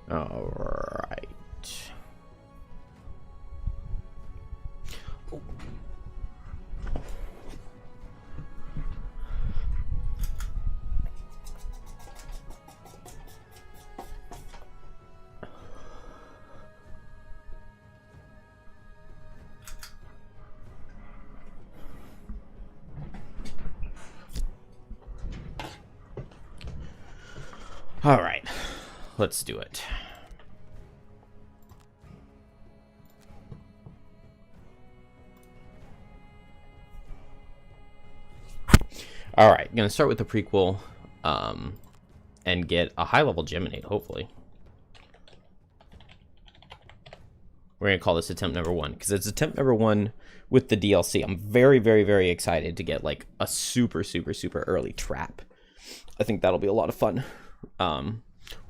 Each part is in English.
All right. Oh. All right, let's do it. All right, gonna start with the prequel, and get a high-level Geminate, hopefully. We're gonna call this attempt number 1, because it's attempt number 1 with the DLC. I'm very, very, very excited to get, like, a super, super, super early trap. I think that'll be a lot of fun.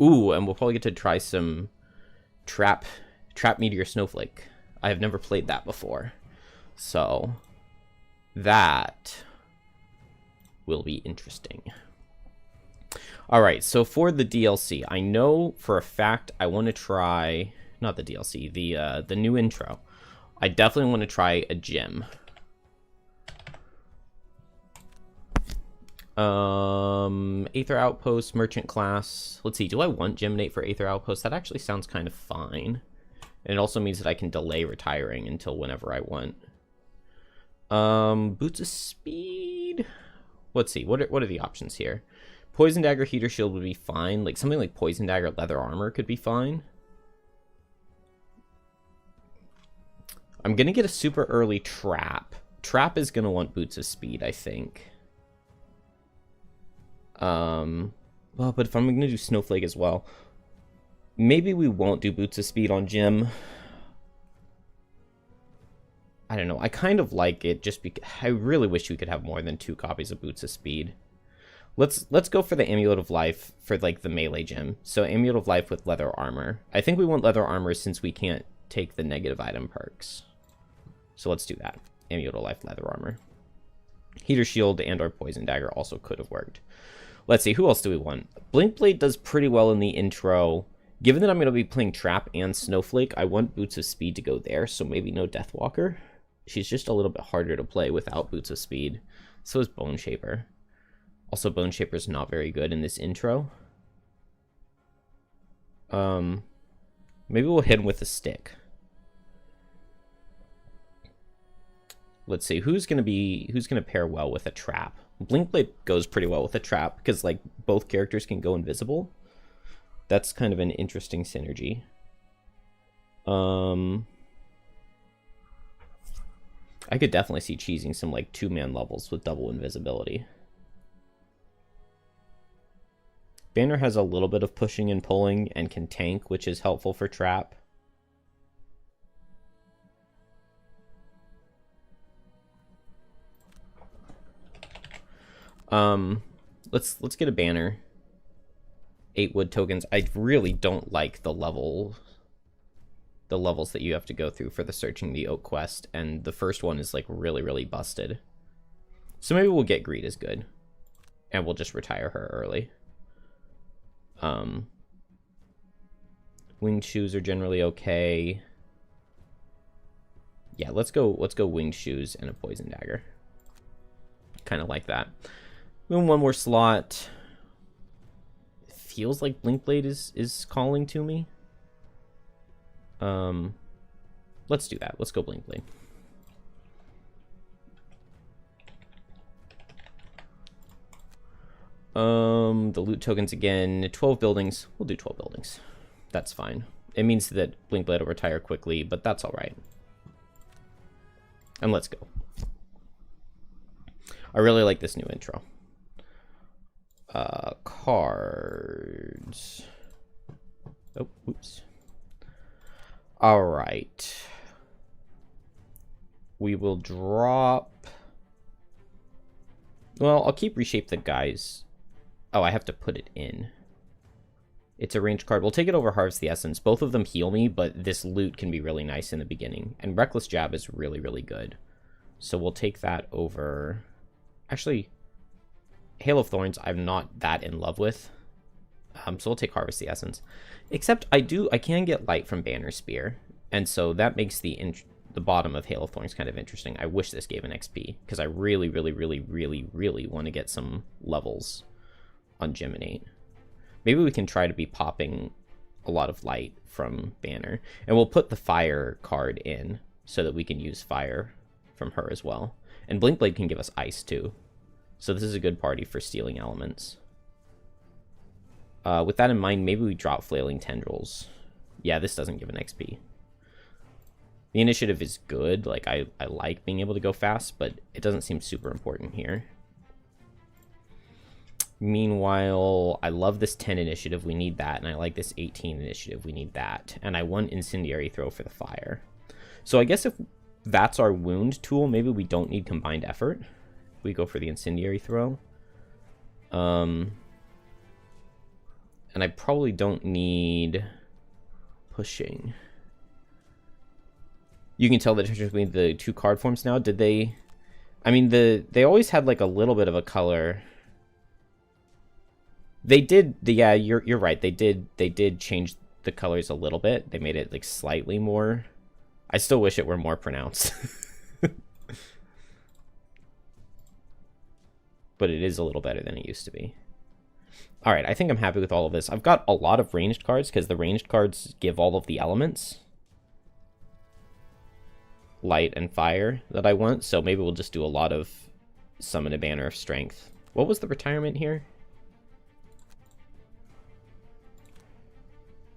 Ooh, and we'll probably get to try some Trap Meteor Snowflake. I have never played that before. So, that will be interesting. Alright, so for the DLC, I know for a fact I want to try... Not the DLC, the new intro. I definitely want to try a gym. Aether Outpost, Merchant class. Let's see, do I want Geminate for Aether Outpost? That actually sounds kind of fine. And it also means that I can delay retiring until whenever I want. Boots of Speed. Let's see, what are the options here? Poison Dagger, Heater Shield would be fine. Like, something like Poison Dagger, Leather Armor could be fine. I'm gonna get a super early Trap. Trap is gonna want Boots of Speed, I think. Well, but if I'm gonna do Snowflake as well, maybe we won't do Boots of Speed on Jim. I don't know. I kind of like it just because I really wish we could have more than 2 copies of Boots of Speed. Let's go for the Amulet of Life for like the melee gym. So Amulet of Life with Leather Armor. I think we want Leather Armor since we can't take the negative item perks. So let's do that. Amulet of Life, Leather Armor. Heater Shield and or Poison Dagger also could have worked. Let's see, who else do we want? Blinkblade does pretty well in the intro. Given that I'm going to be playing Trap and Snowflake, I want Boots of Speed to go there, so maybe no Deathwalker. She's just a little bit harder to play without Boots of Speed. So is Bone Shaper. Also, Bone Shaper's not very good in this intro. Maybe we'll hit him with a stick. Let's see, who's gonna pair well with a Trap? Blinkblade goes pretty well with a Trap because like both characters can go invisible. That's kind of an interesting synergy. I could definitely see cheesing some like 2-man levels with double invisibility. Banner has a little bit of pushing and pulling and can tank, which is helpful for Trap. Let's get a banner. 8 wood tokens. I really don't like the levels that you have to go through for the Searching the Oak quest, and the first one is like really, really busted. So maybe we'll get Greed is good, and we'll just retire her early. Winged shoes are generally okay. Yeah, let's go winged shoes and a poison dagger. Kind of like that. Then one more slot. It feels like Blinkblade is calling to me. Let's do that. Let's go Blinkblade. The loot tokens again. 12 buildings. We'll do 12 buildings. That's fine. It means that Blinkblade will retire quickly, but that's alright. And let's go. I really like this new intro. Cards. Oh, oops. Alright. We will drop... Well, I'll keep Reshape the Guys. Oh, I have to put it in. It's a ranged card. We'll take it over Harvest the Essence. Both of them heal me, but this loot can be really nice in the beginning. And Reckless Jab is really, really good. So we'll take that over... Actually, Hail of Thorns I'm not that in love with. So we'll take Harvest the Essence. Except I can get light from Banner Spear, and so that makes the bottom of Hail of Thorns kind of interesting. I wish this gave an XP, because I really, really, really, really, really want to get some levels on Geminate. Maybe we can try to be popping a lot of light from Banner, and we'll put the Fire card in so that we can use Fire from her as well. And Blink Blade can give us Ice too, so this is a good party for stealing elements. With that in mind, maybe we drop Flailing Tendrils. Yeah, this doesn't give an XP. The initiative is good. Like, I like being able to go fast, but it doesn't seem super important here. Meanwhile, I love this 10 initiative. We need that. And I like this 18 initiative. We need that. And I want Incendiary Throw for the fire. So I guess if that's our wound tool, maybe we don't need combined effort. We go for the Incendiary Throw. And I probably don't need pushing. You can tell the difference between the two card forms now. Did they... I mean, they always had like a little bit of a color. They did... Yeah, you're right. They did change the colors a little bit. They made it like slightly more... I still wish it were more pronounced. But it is a little better than it used to be. Alright, I think I'm happy with all of this. I've got a lot of ranged cards, because the ranged cards give all of the elements. Light and fire that I want, so maybe we'll just do a lot of Summon a Banner of Strength. What was the retirement here?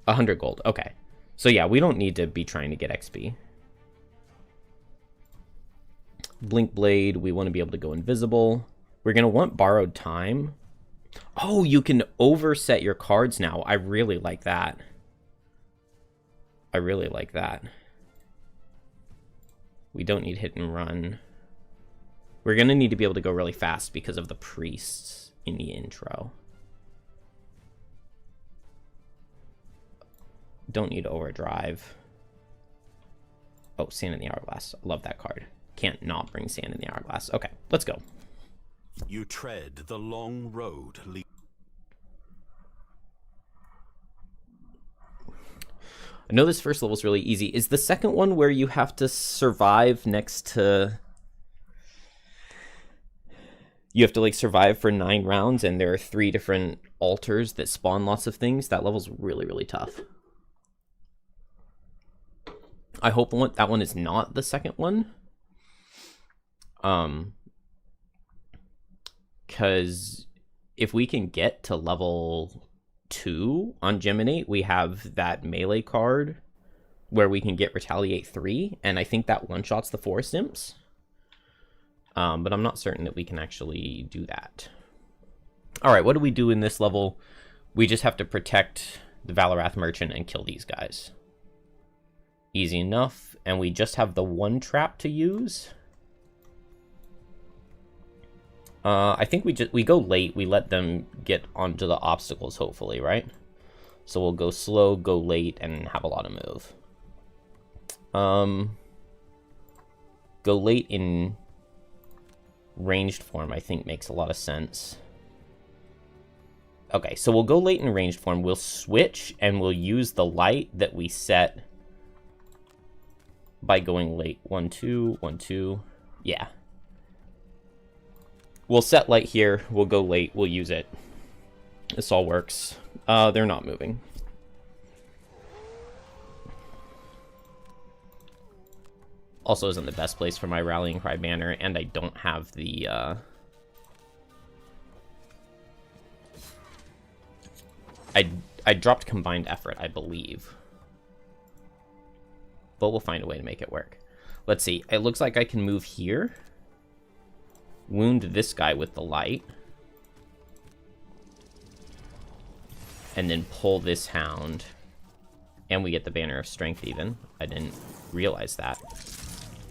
100 gold, okay. So yeah, we don't need to be trying to get XP. Blink Blade, we want to be able to go invisible. We're going to want Borrowed Time. Oh, you can overset your cards now. I really like that. I really like that. We don't need Hit and Run. We're going to need to be able to go really fast because of the priests in the intro. Don't need Overdrive. Oh, Sand in the Hourglass. I love that card. Can't not bring Sand in the Hourglass. Okay, let's go. You tread the long road. I know this first level is really easy. Is the second one where you have to survive next to... You have to, like, survive for 9 rounds, and there are 3 different altars that spawn lots of things? That level's really, really tough. I hope that one is not the second one. Because if we can get to level 2 on Geminate, we have that melee card where we can get Retaliate 3, and I think that one-shots the Forest Imps. But I'm not certain that we can actually do that. Alright, what do we do in this level? We just have to protect the Valorath Merchant and kill these guys. Easy enough, and we just have the one trap to use. I think we go late, we let them get onto the obstacles, hopefully, right? So we'll go slow, go late, and have a lot of move. Go late in ranged form, I think, makes a lot of sense. Okay, so we'll go late in ranged form, we'll switch, and we'll use the light that we set by going late. 1, 2, 1, 2, yeah. We'll set light here, we'll go late, we'll use it. This all works. They're not moving. Also isn't the best place for my Rallying Cry banner, and I don't have the, I dropped Combined Effort, I believe. But we'll find a way to make it work. Let's see, it looks like I can move here. Wound this guy with the light. And then pull this hound. And we get the Banner of Strength even. I didn't realize that.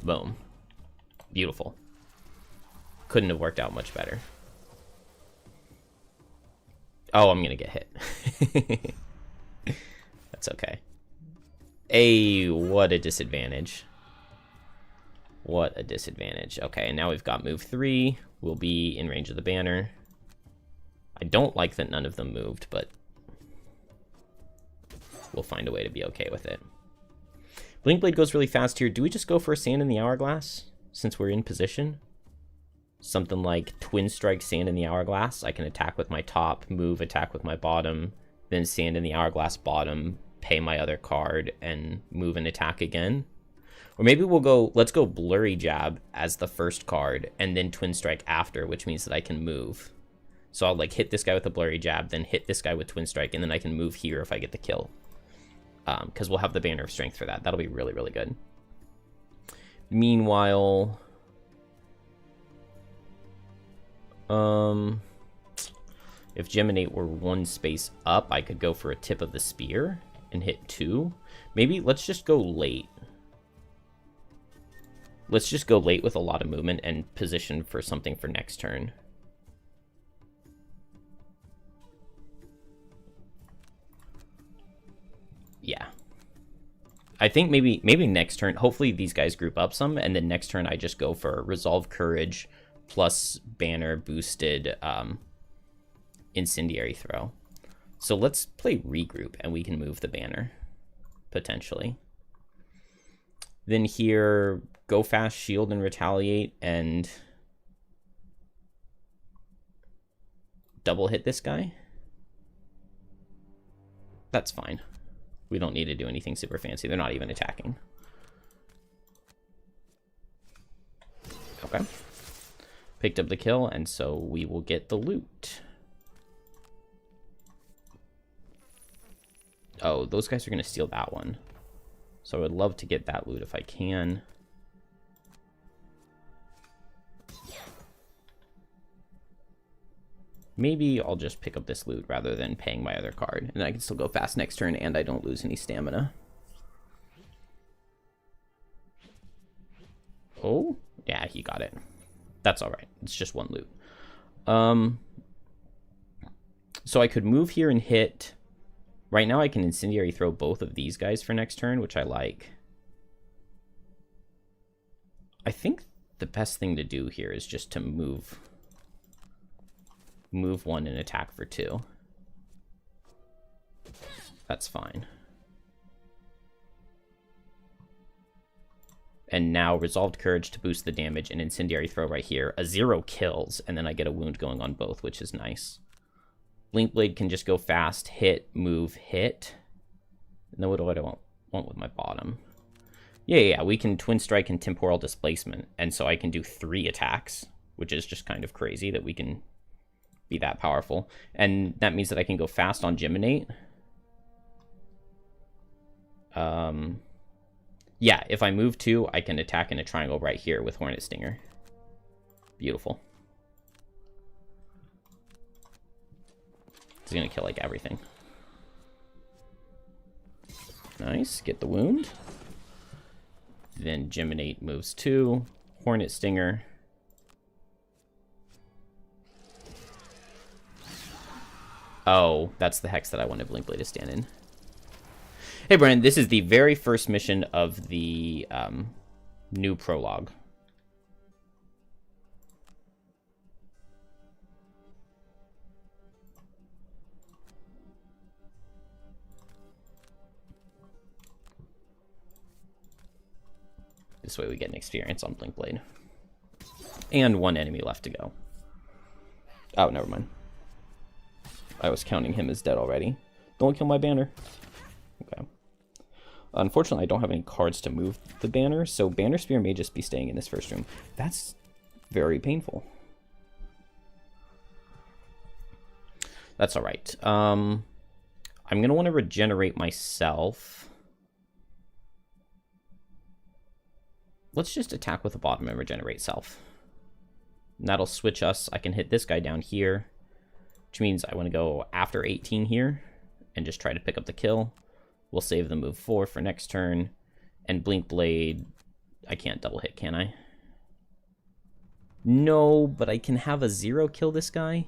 Boom. Beautiful. Couldn't have worked out much better. Oh, I'm gonna get hit. That's okay. Hey, what a disadvantage. What a disadvantage. Okay, and now we've got move 3. We'll be in range of the banner. I don't like that none of them moved, but we'll find a way to be okay with it. Blink Blade goes really fast here. Do we just go for a Sand in the Hourglass since we're in position? Something like Twin Strike, Sand in the Hourglass. I can attack with my top, move, attack with my bottom, then Sand in the Hourglass bottom, pay my other card, and move and attack again. Or maybe let's go Blurry Jab as the first card, and then Twin Strike after, which means that I can move. So I'll like hit this guy with a Blurry Jab, then hit this guy with Twin Strike, and then I can move here if I get the kill. Because we'll have the Banner of Strength for that. That'll be really, really good. Meanwhile, if Geminate were one space up, I could go for a Tip of the Spear and hit 2. Maybe let's just go late. Let's just go late with a lot of movement and position for something for next turn. Yeah. I think maybe next turn, hopefully these guys group up some, and then next turn I just go for Resolve Courage plus Banner boosted Incendiary Throw. So let's play Regroup, and we can move the Banner, potentially. Then here, go fast, shield, and retaliate, and double hit this guy. That's fine. We don't need to do anything super fancy. They're not even attacking. Okay. Picked up the kill, and so we will get the loot. Oh, those guys are going to steal that one. So I would love to get that loot if I can. Maybe I'll just pick up this loot rather than paying my other card. And I can still go fast next turn, and I don't lose any stamina. Oh, yeah, he got it. That's all right. It's just one loot. So I could move here and hit. Right now I can Incendiary Throw both of these guys for next turn, which I like. I think the best thing to do here is just to move one and attack for 2. That's fine. And now Resolved Courage to boost the damage and Incendiary Throw right here. A 0 kills, and then I get a wound going on both, which is nice. Blink Blade can just go fast, hit, move, hit. And then what do I want with my bottom? Yeah, we can Twin Strike and Temporal Displacement, and so I can do 3 attacks, which is just kind of crazy that we can be that powerful. And that means that I can go fast on Geminate. Yeah, if I move 2, I can attack in a triangle right here with Hornet Stinger. Beautiful. It's gonna kill like everything. Nice, get the wound. Then Geminate moves 2, Hornet Stinger. Oh, that's the hex that I wanted Blink Blade to stand in. Hey, Brennan, this is the very first mission of the new prologue. This way we get an experience on Blink Blade. And 1 enemy left to go. Oh, never mind. I was counting him as dead already. Don't kill my banner. Okay. Unfortunately, I don't have any cards to move the banner, so Banner Spear may just be staying in this first room. That's very painful. That's all right. I'm going to want to regenerate myself. Let's just attack with the bottom and regenerate self. And that'll switch us. I can hit this guy down here, which means I want to go after 18 here and just try to pick up the kill. We'll save the move 4 for next turn. And Blink Blade, I can't double hit, can I? No, but I can have a 0 kill this guy.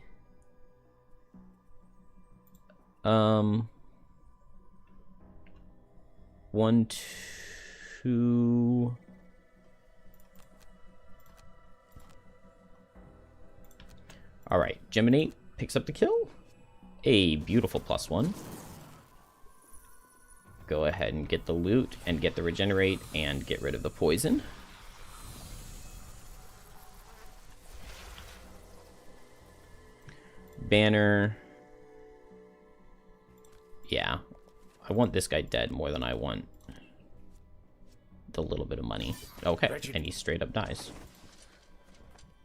1, 2... Alright, Geminate picks up the kill. A beautiful +1. go ahead and get the loot and get the regenerate and get rid of the poison. Banner. Yeah. I want this guy dead more than I want the little bit of money. Okay, and he straight up dies.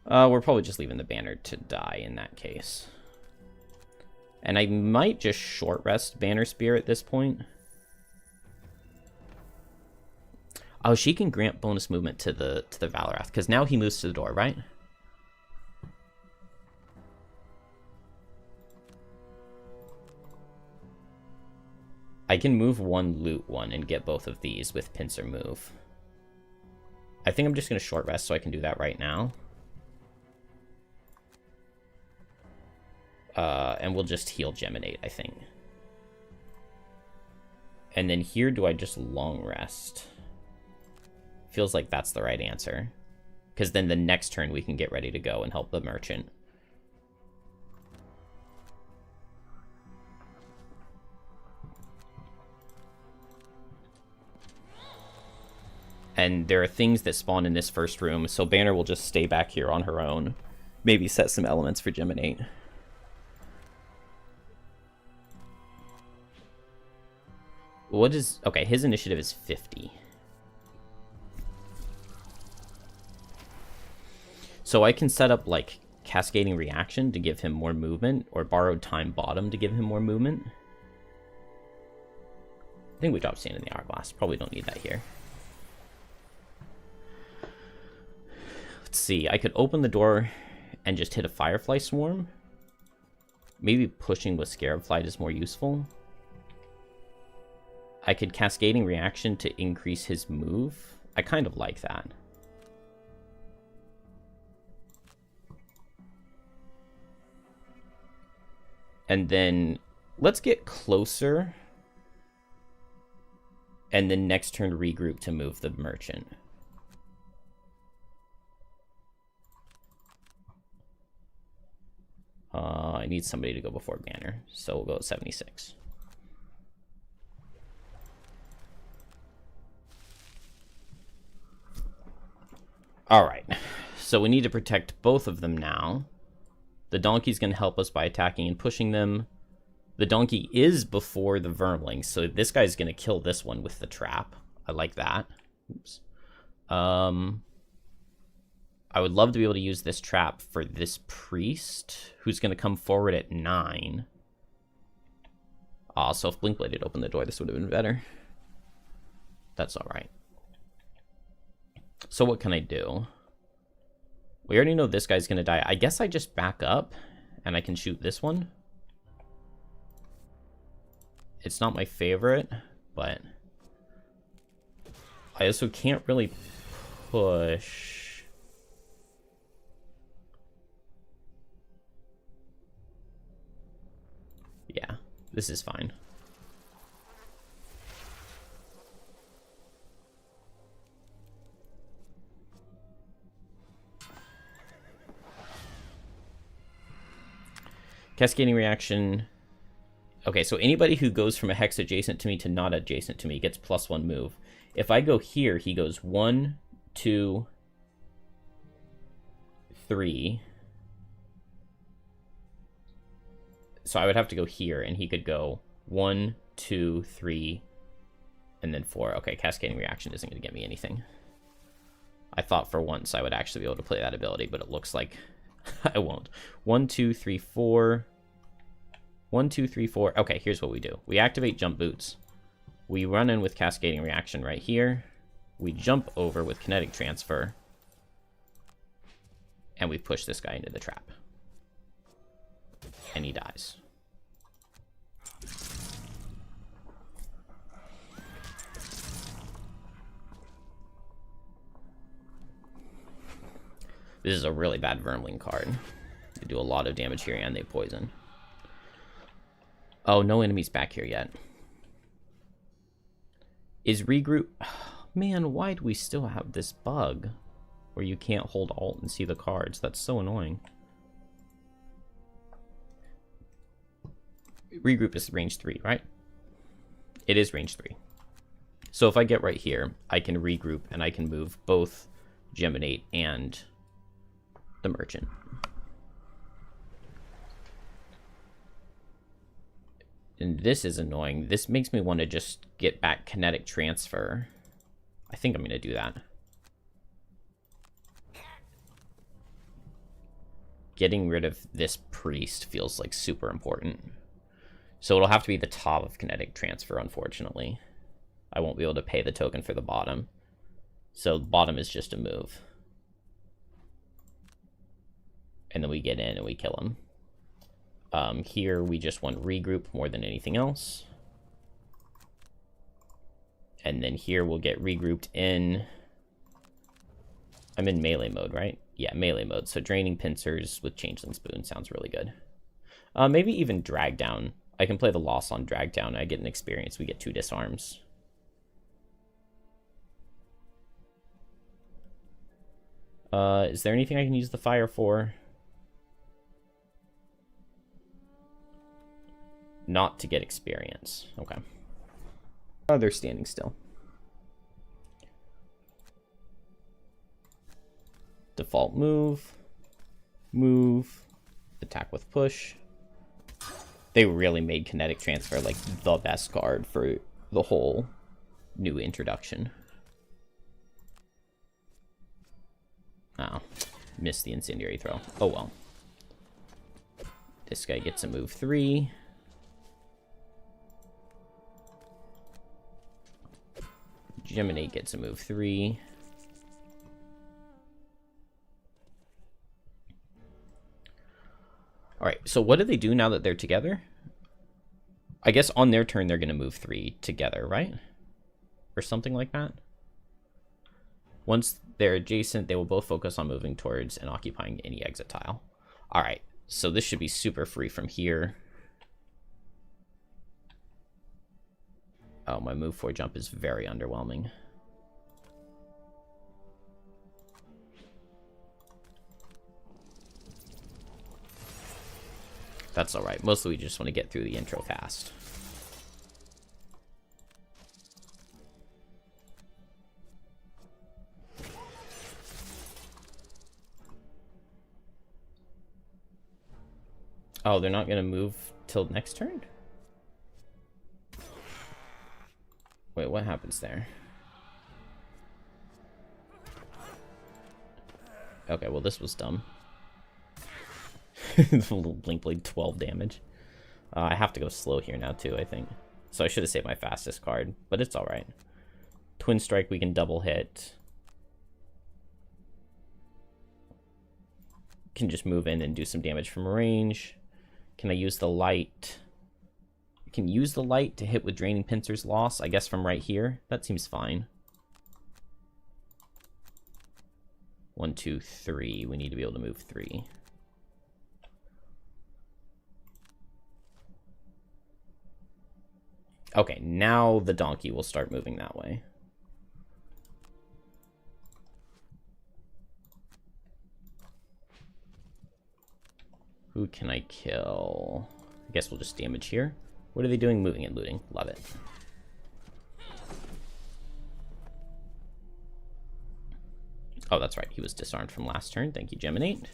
We're probably just leaving the banner to die in that case. And I might just short rest Banner Spear at this point. Oh, she can grant bonus movement to the Valrath, because now he moves to the door, right? I can move one, loot one, and get both of these with pincer move. I think I'm just going to short rest so I can do that right now. And we'll just heal Geminate, I think. And then here, do I just long rest? Feels like that's the right answer. Because then the next turn we can get ready to go and help the merchant. And there are things that spawn in this first room, so Banner will just stay back here on her own. Maybe set some elements for Geminate. What is... Okay, his initiative is 50. So I can set up, like, Cascading Reaction to give him more movement, or Borrowed Time Bottom to give him more movement. I think we dropped Sand in the Hourglass. Probably don't need that here. Let's see. I could open the door and just hit a Firefly Swarm. Maybe pushing with Scarab Flight is more useful. I could Cascading Reaction to increase his move. I kind of like that. And then let's get closer. And then next turn regroup to move the merchant. I need somebody to go before Banner, so we'll go at 76. Alright, so we need to protect both of them now. The donkey's going to help us by attacking and pushing them. The donkey is before the vermling, so this guy's going to kill this one with the trap. I like that. Oops. I would love to be able to use this trap for this priest, who's going to come forward at 9. So if Blinkblade had opened the door, this would have been better. That's alright. So what can I do? We already know this guy's going to die. I guess I just back up, and I can shoot this one. It's not my favorite, but I also can't really push. Yeah, this is fine. Cascading Reaction. Okay, so anybody who goes from a hex adjacent to me to not adjacent to me gets +1 move. If I go here, he goes 1, 2, 3. So I would have to go here, and he could go 1, 2, 3, and then 4. Okay, Cascading Reaction isn't going to get me anything. I thought for once I would actually be able to play that ability, but it looks like I won't. 1, 2, 3, 4. 1, 2, 3, 4. Okay, here's what we do. We activate Jump Boots. We run in with Cascading Reaction right here. We jump over with Kinetic Transfer. And we push this guy into the trap. And he dies. This is a really bad Vermling card. They do a lot of damage here and they poison. Oh, no enemies back here yet. Is regroup... Man, why do we still have this bug where you can't hold Alt and see the cards? That's so annoying. Regroup is range 3, right? It is range 3. So if I get right here, I can regroup and I can move both Geminate and the Merchant. And this is annoying. This makes me want to just get back Kinetic Transfer. I think I'm going to do that. Getting rid of this Priest feels like super important. So it'll have to be the top of Kinetic Transfer, unfortunately. I won't be able to pay the token for the bottom. So the bottom is just a move. And then we get in and we kill him. Here we just want regroup more than anything else. And then here we'll get regrouped in... I'm in melee mode, right? Yeah, melee mode. So draining pincers with Changeling Spoon sounds really good. Maybe even drag down. I can play the loss on drag down. I get an experience. We get 2 disarms. Is there anything I can use the fire for? Not to get experience. Okay. Oh, they're standing still. Default move. Move. Attack with push. They really made Kinetic Transfer like the best card for the whole new introduction. Oh, missed the incendiary throw. Oh well. This guy gets a move 3. Geminate gets a move 3. Alright, so what do they do now that they're together? I guess on their turn they're going to move 3 together, right? Or something like that? Once they're adjacent, they will both focus on moving towards and occupying any exit tile. Alright, so this should be super free from here. Oh, my move 4 jump is very underwhelming. That's alright. Mostly we just want to get through the intro fast. Oh, they're not going to move till next turn? Wait, what happens there? Okay, well this was dumb. Little Blink Blade 12 damage. I have to go slow here now too, I think. So I should have saved my fastest card, but it's alright. Twin Strike we can double hit. Can just move in and do some damage from range. Can I use the light? I can use the light to hit with Draining Pincers loss, I guess from right here. That seems fine. 1, 2, 3. We need to be able to move 3. Okay, now the donkey will start moving that way. Who can I kill? I guess we'll just damage here. What are they doing? Moving and looting. Love it. Oh, that's right. He was disarmed from last turn. Thank you, Geminate.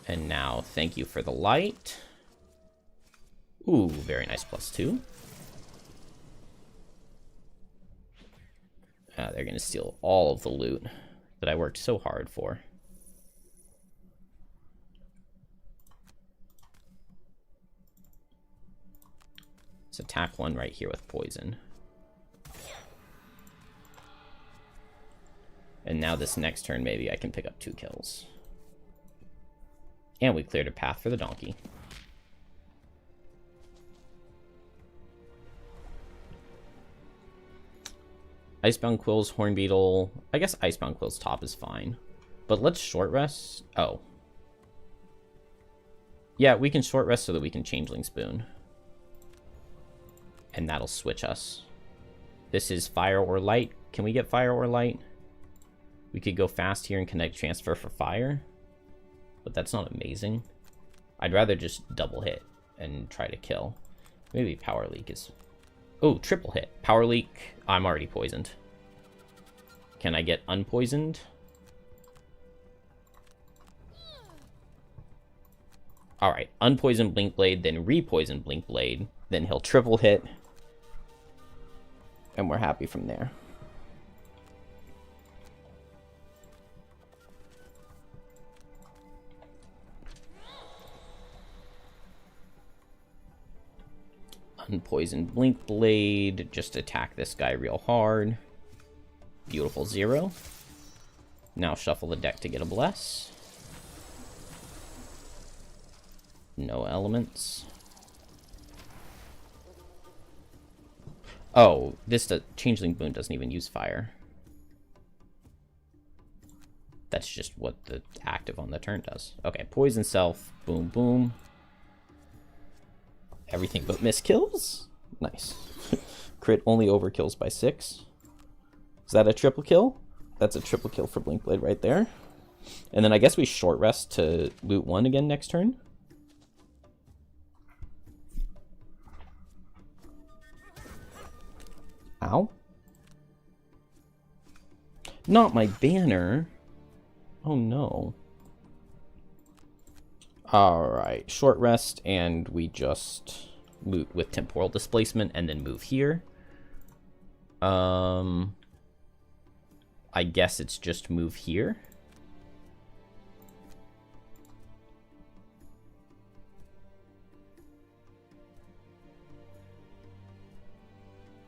And now, thank you for the light. Ooh, very nice +2. They're going to steal all of the loot that I worked so hard for. Let's attack one right here with poison. And now this next turn, maybe I can pick up 2 kills. And we cleared a path for the donkey. Icebound Quill's Hornbeetle. I guess Icebound Quill's top is fine. But let's short rest. Oh. Yeah, we can short rest so that we can Changeling Spoon. And that'll switch us. This is Fire or Light. Can we get Fire or Light? We could go fast here and Kinetic Transfer for Fire. But that's not amazing. I'd rather just double hit and try to kill. Maybe Power Leak is Oh, triple hit. Power leak. I'm already poisoned. Can I get unpoisoned? Alright, unpoisoned Blink Blade, then repoisoned Blink Blade. Then he'll triple hit. And we're happy from there. Unpoisoned Blink Blade. Just attack this guy real hard. Beautiful 0. Now shuffle the deck to get a bless. No elements. Oh, this Changeling Boon doesn't even use fire. That's just what the active on the turn does. Okay, poison self. Boom, boom. Everything but miss kills. Nice. Crit only overkills by 6. Is that a triple kill? That's a triple kill for Blink Blade right there. And then I guess we short rest to loot 1 again next turn. Ow. Not my banner. Oh no. Alright, short rest, and we just loot with temporal displacement and then move here. I guess it's just move here.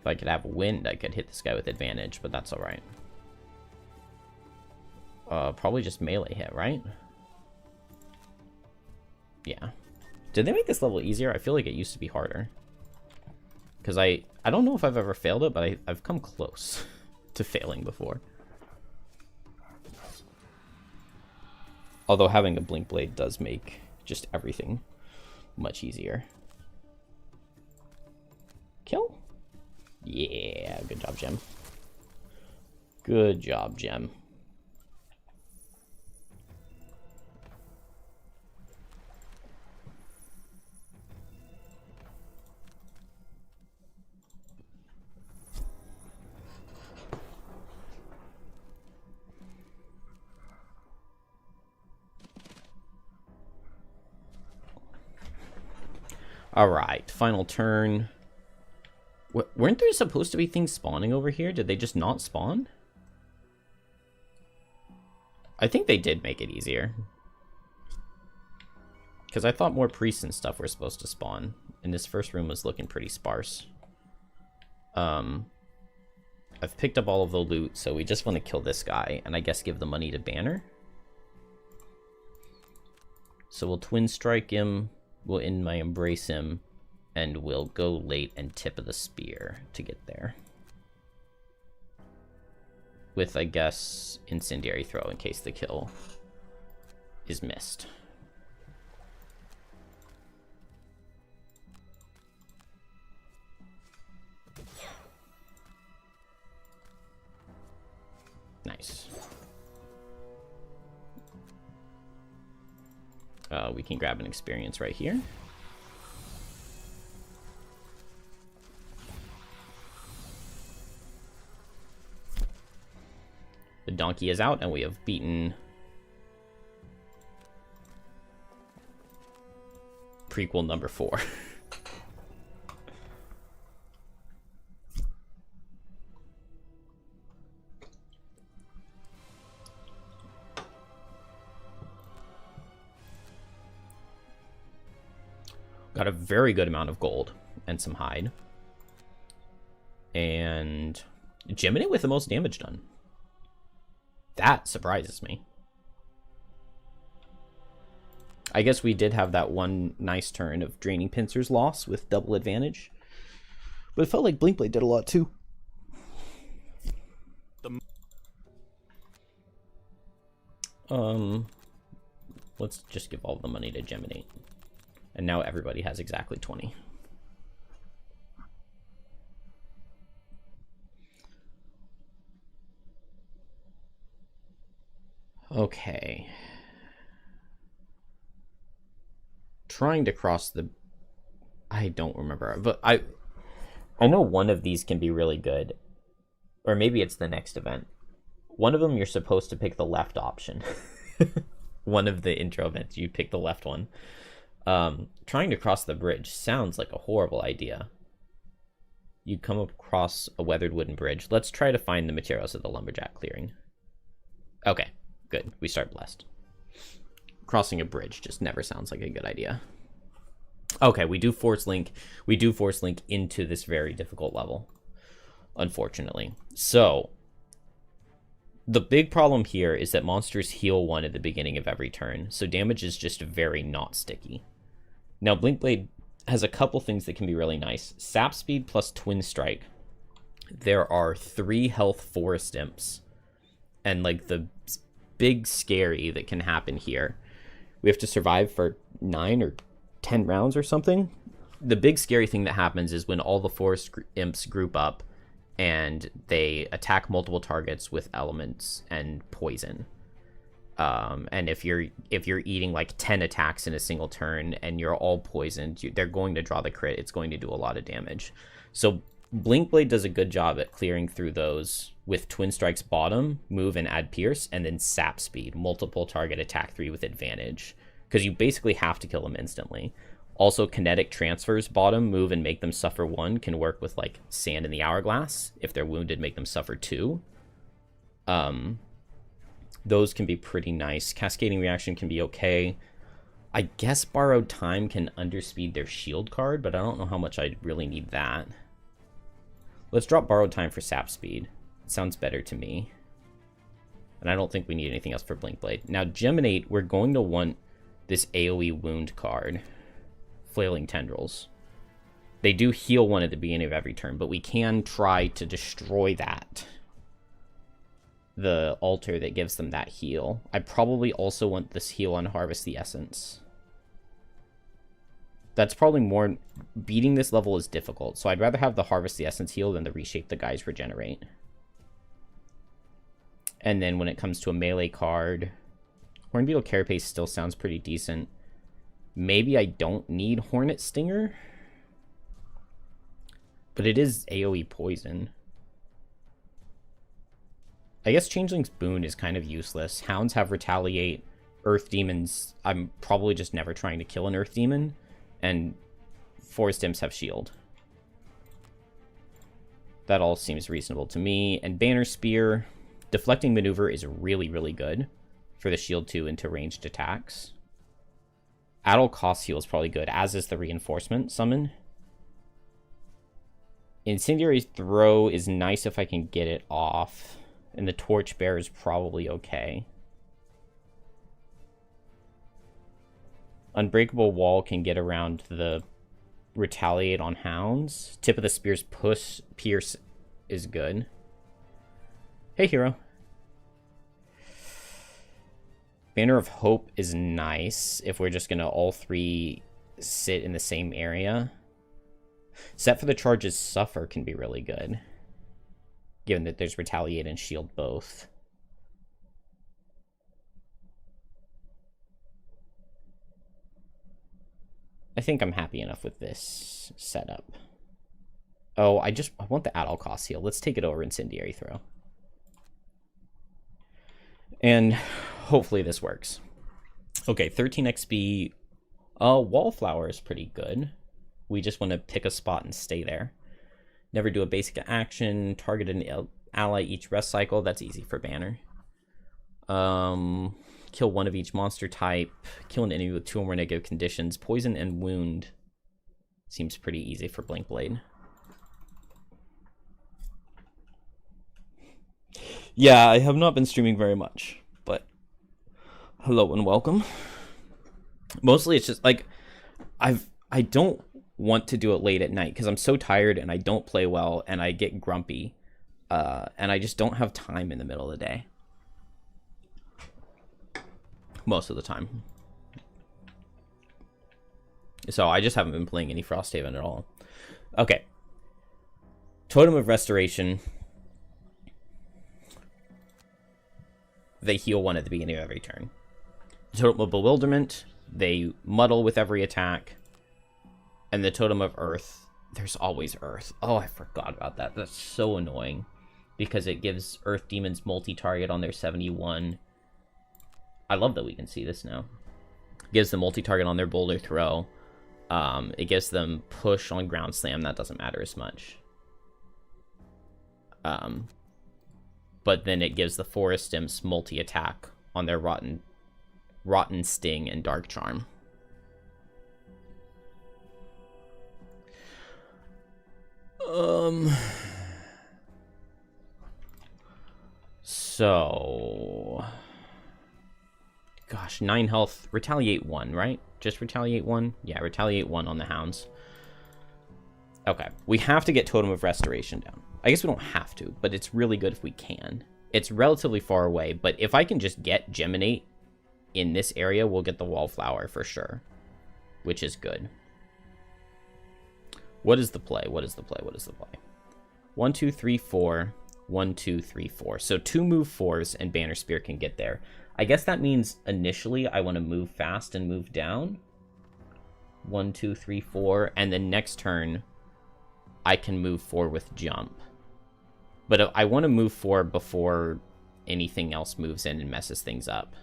If I could have wind, I could hit this guy with advantage, but that's alright. Probably just melee hit, right? Yeah. Did they make this level easier? I feel like it used to be harder. Because I don't know if I've ever failed it, but I've come close to failing before. Although having a Blink Blade does make just everything much easier. Kill? Yeah, good job, Gem. Good job, Gem. Alright, final turn. Weren't there supposed to be things spawning over here? Did they just not spawn? I think they did make it easier. Because I thought more priests and stuff were supposed to spawn. And this first room was looking pretty sparse. I've picked up all of the loot, so we just want to kill this guy. And I guess give the money to Banner. So we'll twin strike him. We'll in my embrace him. And we'll go late and tip of the spear to get there. With, I guess, incendiary throw in case the kill is missed. Nice. We can grab an experience right here. The donkey is out, and we have beaten prequel number 4. Got a very good amount of gold and some hide. And Gemini with the most damage done. That surprises me. I guess we did have that one nice turn of Draining Pincers loss with double advantage. But it felt like Blinkblade did a lot too. Let's just give all the money to Gemini. And now everybody has exactly 20. Okay. Trying to cross the... I don't remember. But I know one of these can be really good. Or maybe it's the next event. One of them, you're supposed to pick the left option. One of the intro events, you pick the left one. Trying to cross the bridge sounds like a horrible idea. You come across a weathered wooden bridge. Let's try to find the materials at the lumberjack clearing. Okay, good. We start blessed. Crossing a bridge just never sounds like a good idea. Okay, we do force link. We do force link into this very difficult level, unfortunately. So, the big problem here is that monsters heal 1 at the beginning of every turn, so damage is just very not sticky. Now, Blinkblade has a couple things that can be really nice. Sap Speed plus Twin Strike. There are 3 health forest imps, and like the big scary that can happen here. We have to survive for 9 or 10 rounds or something. The big scary thing that happens is when all the forest imps group up and they attack multiple targets with elements and poison. And if you're eating like 10 attacks in a single turn and you're all poisoned, they're going to draw the crit. It's going to do a lot of damage. So Blinkblade does a good job at clearing through those with Twin Strike's bottom, move and add Pierce, and then Sap Speed, multiple target attack 3 with advantage. Because you basically have to kill them instantly. Also, Kinetic Transfers bottom, move and make them suffer 1, can work with like Sand in the Hourglass. If they're wounded, make them suffer 2. Those can be pretty nice. Cascading Reaction can be okay. I guess Borrowed Time can underspeed their shield card, but I don't know how much I really need that. Let's drop Borrowed Time for Sap Speed. It sounds better to me. And I don't think we need anything else for Blinkblade. Now, Geminate, we're going to want this AoE wound card. Flailing Tendrils. They do heal 1 at the beginning of every turn, but we can try to destroy that. The altar that gives them that heal. I probably also want this heal on Harvest the Essence. That's probably more... Beating this level is difficult, so I'd rather have the Harvest the Essence heal than the Reshape the Guys regenerate. And then when it comes to a melee card, Hornbeetle Carapace still sounds pretty decent. Maybe I don't need Hornet Stinger, but it is AoE poison. I guess Changeling's Boon is kind of useless. Hounds have Retaliate. Earth Demons, I'm probably just never trying to kill an Earth Demon. And Forest Imps have Shield. That all seems reasonable to me. And Banner Spear, Deflecting Maneuver is really, really good for the Shield 2 into ranged attacks. At all costs heal is probably good, as is the Reinforcement Summon. Incendiary Throw is nice if I can get it off. And the Torchbearer is probably okay. Unbreakable Wall can get around the Retaliate on Hounds. Tip of the Spear's Pierce is good. Hey, hero. Banner of Hope is nice if we're just going to all 3 sit in the same area. Set for the Charges Suffer can be really good, given that there's Retaliate and Shield both. I think I'm happy enough with this setup. Oh, I want the at all costs heal. Let's take it over Incendiary Throw. And hopefully this works. Okay, 13 XP. Wallflower is pretty good. We just want to pick a spot and stay there. Never do a basic action. Target an ally each rest cycle. That's easy for Banner. Kill 1 of each monster type. Kill an enemy with 2 or more negative conditions. Poison and wound. Seems pretty easy for Blinkblade. Yeah, I have not been streaming very much, but hello and welcome. Mostly it's just like I don't want to do it late at night because I'm so tired and I don't play well and I get grumpy. And I just don't have time in the middle of the day. Most of the time. So I just haven't been playing any Frosthaven at all. Okay. Totem of Restoration. They heal 1 at the beginning of every turn. Totem of Bewilderment. They muddle with every attack. And the Totem of Earth. There's always Earth. Oh, I forgot about that. That's so annoying. Because it gives Earth Demons multi-target on their 71. I love that we can see this now. It gives them multi-target on their Boulder Throw. It gives them push on Ground Slam. That doesn't matter as much. But then it gives the Forest Imps multi-attack on their Rotten Sting and Dark Charm. So... Gosh, 9 health. Retaliate 1, right? Just Retaliate 1? Yeah, Retaliate 1 on the Hounds. Okay, we have to get Totem of Restoration down. I guess we don't have to, but it's really good if we can. It's relatively far away, but if I can just get Geminate in this area, we'll get the Wallflower for sure, which is good. What is the play? What is the play? What is the play? 1, 2, 3, 4. 1, 2, 3, 4. So 2 move 4s and Banner Spear can get there. I guess that means initially I want to move fast and move down. 1, 2, 3, 4. And then next turn, I can move 4 with jump. But I want to move 4 before anything else moves in and messes things up.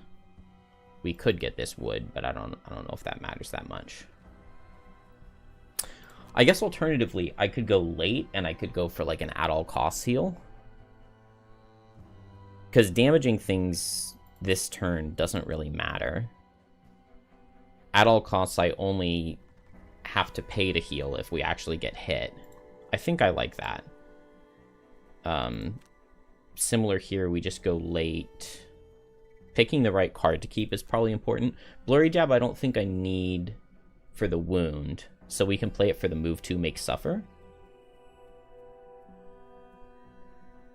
We could get this wood, but I don't know if that matters that much. I guess alternatively, I could go late and I could go for like an at all costs heal. Because damaging things this turn doesn't really matter. At all costs, I only have to pay to heal if we actually get hit. I think I like that. Similar here, we just go late. Picking the right card to keep is probably important. Blurry Jab I don't think I need for the wound, so we can play it for the move 2 make suffer.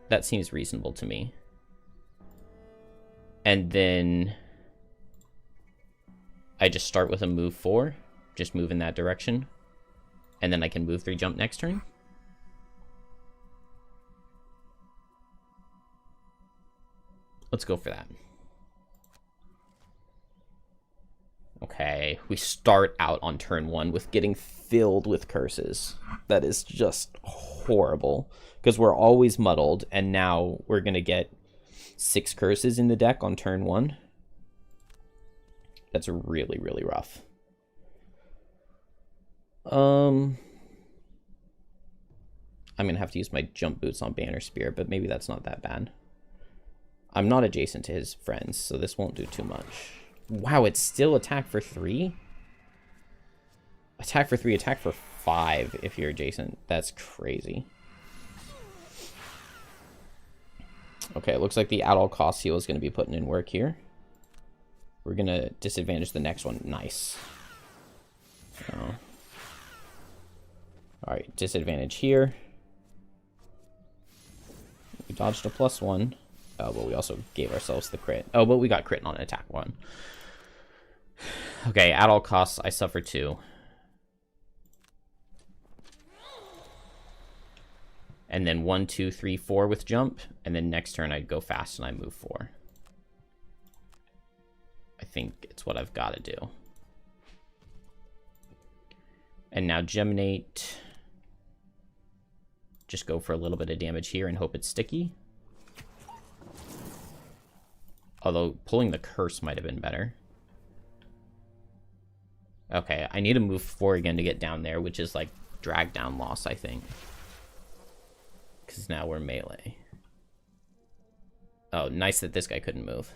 That seems reasonable to me. And then I just start with a move 4, just move in that direction, and then I can move 3 jump next turn. Let's go for that. Okay, we start out on turn 1 with getting filled with curses. That is just horrible, because we're always muddled, and now we're going to get 6 curses in the deck on turn 1. That's really, really rough. I'm going to have to use my jump boots on Banner Spear, but maybe that's not that bad. I'm not adjacent to his friends, so this won't do too much. Wow, it's still attack for 3? Attack for 3, attack for 5 if you're adjacent. That's crazy. Okay, it looks like the at all costs heal is going to be putting in work here. We're going to disadvantage the next one. Nice. Oh. Alright, disadvantage here. We dodged a +1. Oh, but we also gave ourselves the crit. Oh, but we got crit on attack 1. Okay, at all costs, I suffer 2. And then 1, 2, 3, 4 with jump. And then next turn, I'd go fast and I move 4. I think it's what I've got to do. And now Geminate. Just go for a little bit of damage here and hope it's sticky. Although pulling the curse might have been better. Okay, I need to move 4 again to get down there, which is like drag down loss, I think. Because now we're melee. Oh, nice that this guy couldn't move.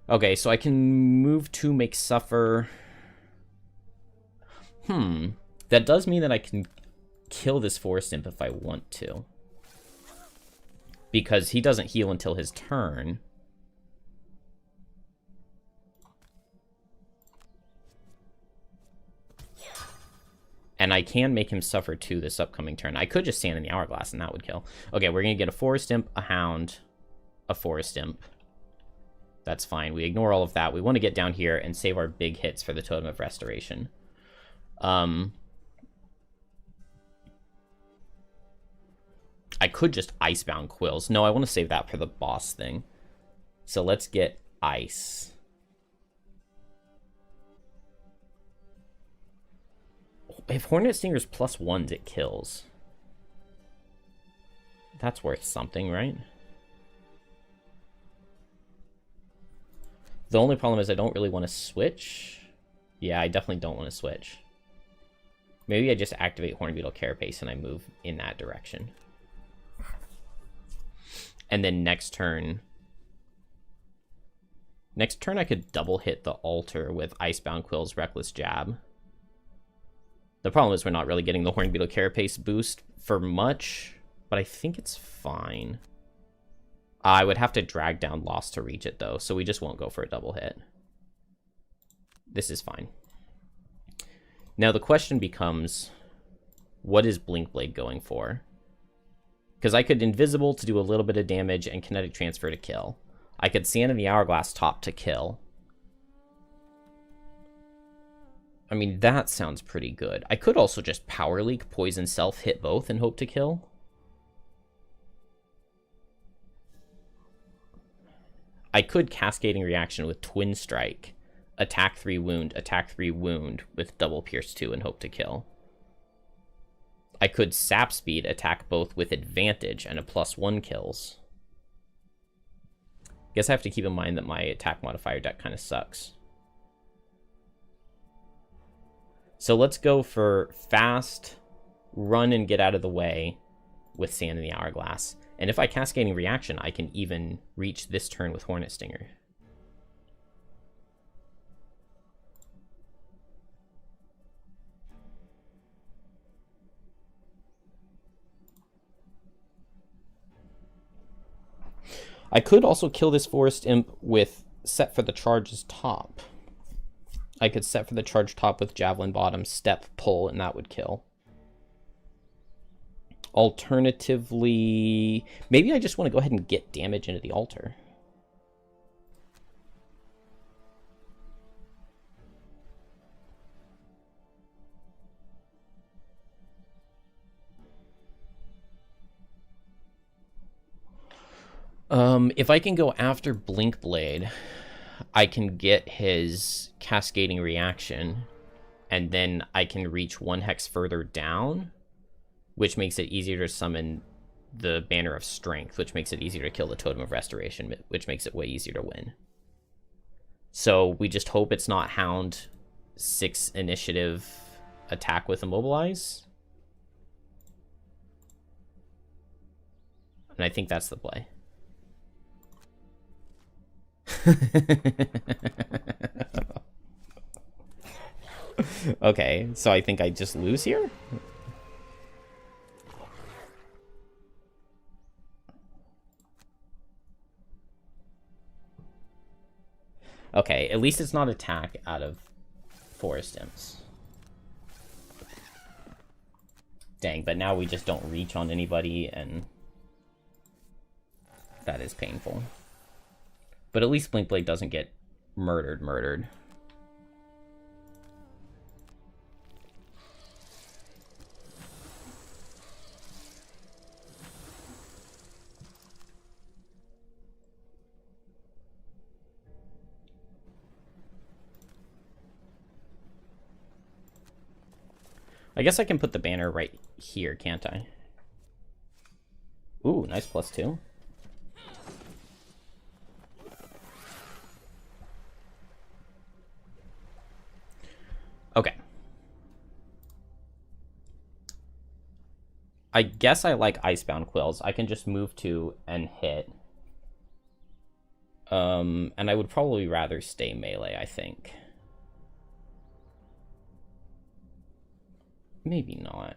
Okay, so I can move 2, make suffer. That does mean that I can kill this Forest Imp if I want to. Because he doesn't heal until his turn. And I can make him suffer 2 this upcoming turn. I could just stand in the Hourglass and that would kill. Okay, we're going to get a Forest Imp, a Hound, a Forest Imp. That's fine. We ignore all of that. We want to get down here and save our big hits for the Totem of Restoration. I could just Icebound Quills. No, I want to save that for the boss thing. So let's get Ice. If Hornet Stinger's +1s, it kills. That's worth something, right? The only problem is I don't really want to switch. Yeah, I definitely don't want to switch. Maybe I just activate Hornbeetle Carapace and I move in that direction. And then next turn I could double hit the altar with Icebound Quill's Reckless Jab. The problem is we're not really getting the Hornbeetle Carapace boost for much, but I think it's fine. I would have to drag down Lost to reach it, though, so we just won't go for a double hit. This is fine. Now the question becomes, what is Blinkblade going for? Because I could Invisible to do a little bit of damage and Kinetic Transfer to kill. I could Sand in the Hourglass top to kill. I mean, that sounds pretty good. I could also just Power Leak, Poison Self, hit both, and hope to kill. I could Cascading Reaction with Twin Strike, attack 3 wound with double Pierce 2 and hope to kill. I could Sap Speed, attack both with advantage and a +1 kills. Guess I have to keep in mind that my attack modifier deck kind of sucks. So let's go for fast, run and get out of the way with Sand in the Hourglass. And if I Cascading Reaction, I can even reach this turn with Hornet Stinger. I could also kill this Forest Imp with Set for the Charge's top. I could Set for the Charge top with Javelin Bottom, Step, Pull, and that would kill. Alternatively, maybe I just want to go ahead and get damage into the altar. If I can go after Blinkblade, I can get his Cascading Reaction, and then I can reach 1 hex further down, which makes it easier to summon the Banner of Strength, which makes it easier to kill the Totem of Restoration, which makes it way easier to win. So we just hope it's not Hound 6 initiative attack with Immobilize. And I think that's the play. Okay, so I think I just lose here? Okay, at least it's not attack out of Forest Imps. Dang, but now we just don't reach on anybody, and that is painful. But at least Blinkblade doesn't get murdered. I guess I can put the banner right here, can't I? Ooh, nice +2. Okay. I guess I like Icebound Quills. I can just move to and hit. And I would probably rather stay melee, I think. Maybe not.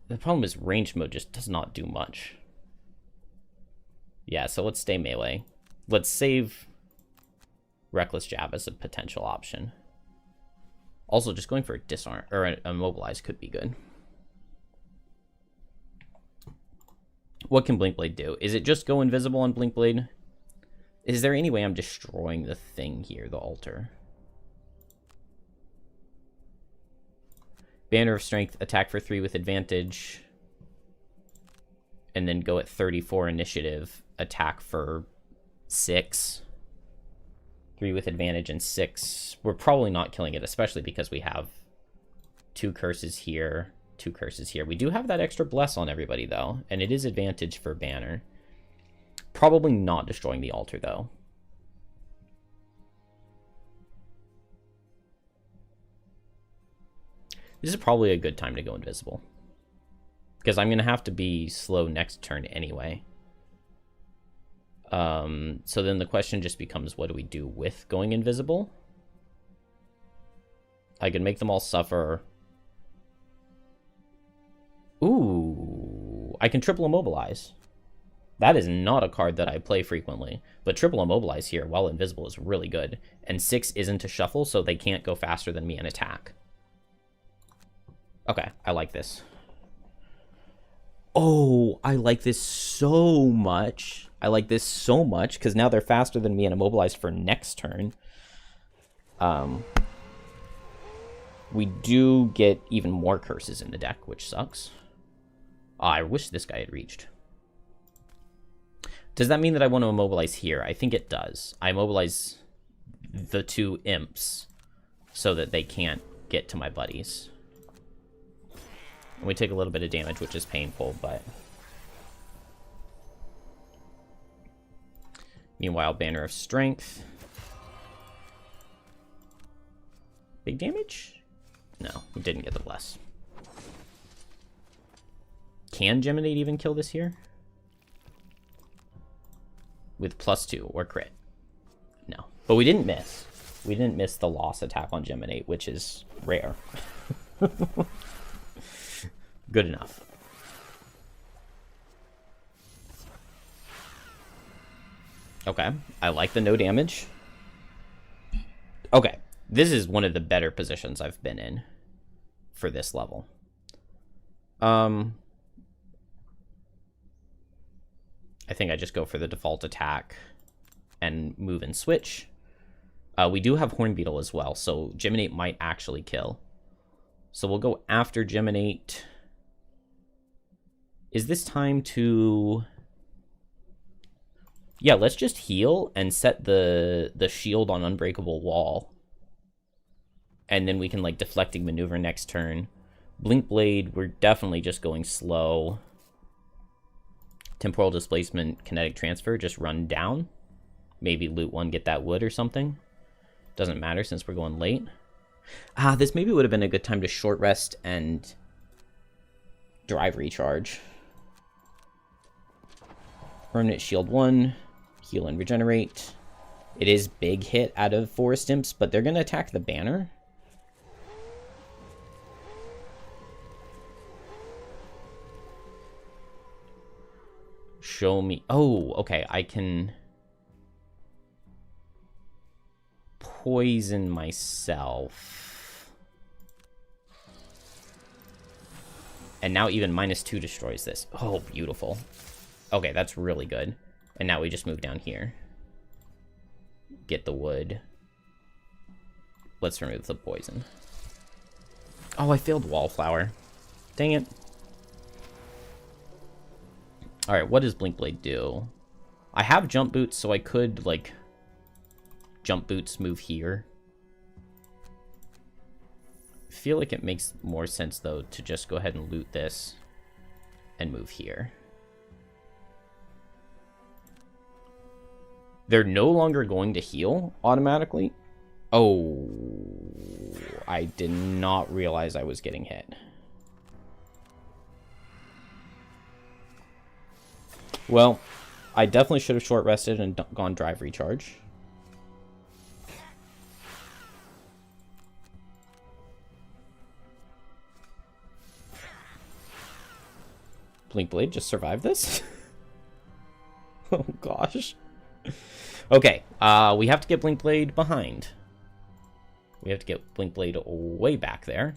The problem is range mode just does not do much. Yeah, so let's stay melee. Let's save Reckless Jab as a potential option. Also, just going for a disarm or an immobilize could be good. What can Blinkblade do? Is it just go invisible on Blinkblade? Is there any way I'm destroying the thing here, the altar? Banner of Strength, attack for 3 with advantage. And then go at 34 initiative, attack for 6. 3 with advantage and 6. We're probably not killing it, especially because we have 2 curses here, 2 curses here. We do have that extra bless on everybody, though, and it is advantage for banner. Probably not destroying the altar, though. This is probably a good time to go invisible, because I'm going to have to be slow next turn anyway. So then the question just becomes, what do we do with going invisible? I can make them all suffer. Ooh, I can triple immobilize. That is not a card that I play frequently, but triple immobilize here while invisible is really good. And 6 isn't a shuffle, so they can't go faster than me and attack. Okay, I like this. Oh, I like this so much. I like this so much, because now they're faster than me and immobilized for next turn. We do get even more curses in the deck, which sucks. Oh, I wish this guy had reached. Does that mean that I want to immobilize here? I think it does. I immobilize the 2 imps so that they can't get to my buddies. And we take a little bit of damage, which is painful, but... Meanwhile, Banner of Strength. Big damage? No, we didn't get the bless. Can Geminate even kill this here? With +2 or crit? No. But we didn't miss. We didn't miss the loss attack on Geminate, which is rare. Good enough. Okay, I like the no damage. Okay, this is one of the better positions I've been in for this level. I think I just go for the default attack and move and switch. We do have Horn Beetle as well, so Geminate might actually kill. So we'll go after Geminate. Is this time to... Yeah, let's just heal and set the shield on Unbreakable Wall. And then we can, like, deflecting maneuver next turn. Blink Blade, we're definitely just going slow. Temporal Displacement, Kinetic Transfer, just run down. Maybe loot 1, get that wood or something. Doesn't matter since we're going late. This maybe would have been a good time to short rest and drive recharge. Permanent shield 1, heal and regenerate. It is big hit out of Forest Imps, but they're going to attack the banner. Show me. Oh, okay. I can poison myself. And now even -2 destroys this. Oh, beautiful. Okay, that's really good. And now we just move down here. Get the wood. Let's remove the poison. Oh, I failed Wallflower. Dang it. Alright, what does Blink Blade do? I have Jump Boots, so I could, like, Jump Boots move here. I feel like it makes more sense, though, to just go ahead and loot this and move here. They're no longer going to heal automatically. Oh, I did not realize I was getting hit. Well, I definitely should have short rested and gone drive recharge. Blink Blade just survived this? Oh gosh. Okay, we have to get Blink Blade behind. We have to get Blink Blade way back there.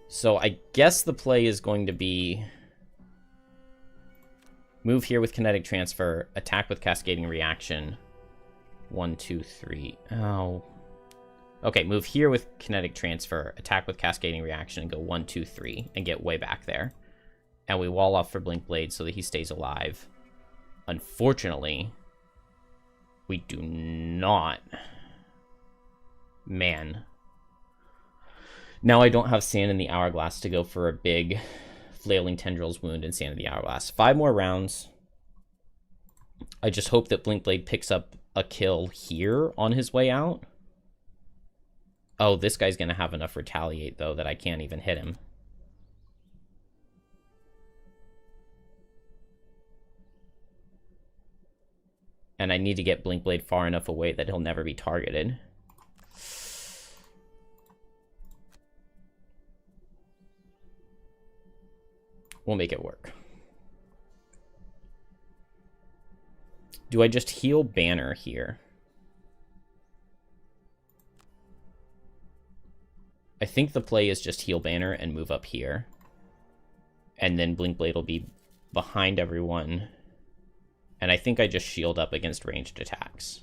So I guess the play is going to be move here with Kinetic Transfer, attack with Cascading Reaction. 1, 2, 3. Oh. Okay, move here with Kinetic Transfer, attack with Cascading Reaction, and go 1, 2, 3, and get way back there. And we wall off for Blink Blade so that he stays alive. Unfortunately, we do not. Man. Now I don't have Sand in the Hourglass to go for a big Flailing Tendrils wound and Sand in the Hourglass. 5 more rounds. I just hope that Blink Blade picks up a kill here on his way out. Oh, this guy's going to have enough Retaliate, though, that I can't even hit him. And I need to get Blink Blade far enough away that he'll never be targeted. We'll make it work. Do I just heal Banner here? I think the play is just heal Banner and move up here. And then Blink Blade will be behind everyone. And I think I just shield up against ranged attacks.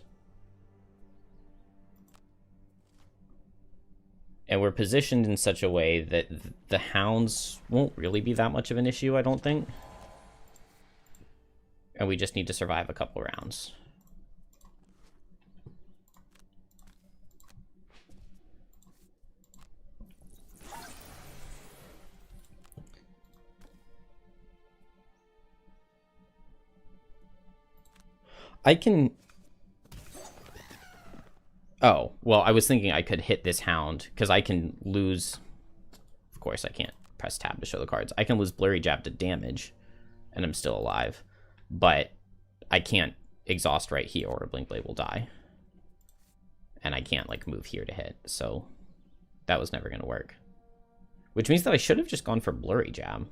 And we're positioned in such a way that the hounds won't really be that much of an issue, I don't think. And we just need to survive a couple rounds. I can... Oh, well, I was thinking I could hit this hound, because I can lose... Of course, I can't press tab to show the cards. I can lose Blurry Jab to damage, and I'm still alive. But I can't exhaust right here, or Blink Blade will die. And I can't, like, move here to hit, so that was never going to work. Which means that I should have just gone for Blurry Jab.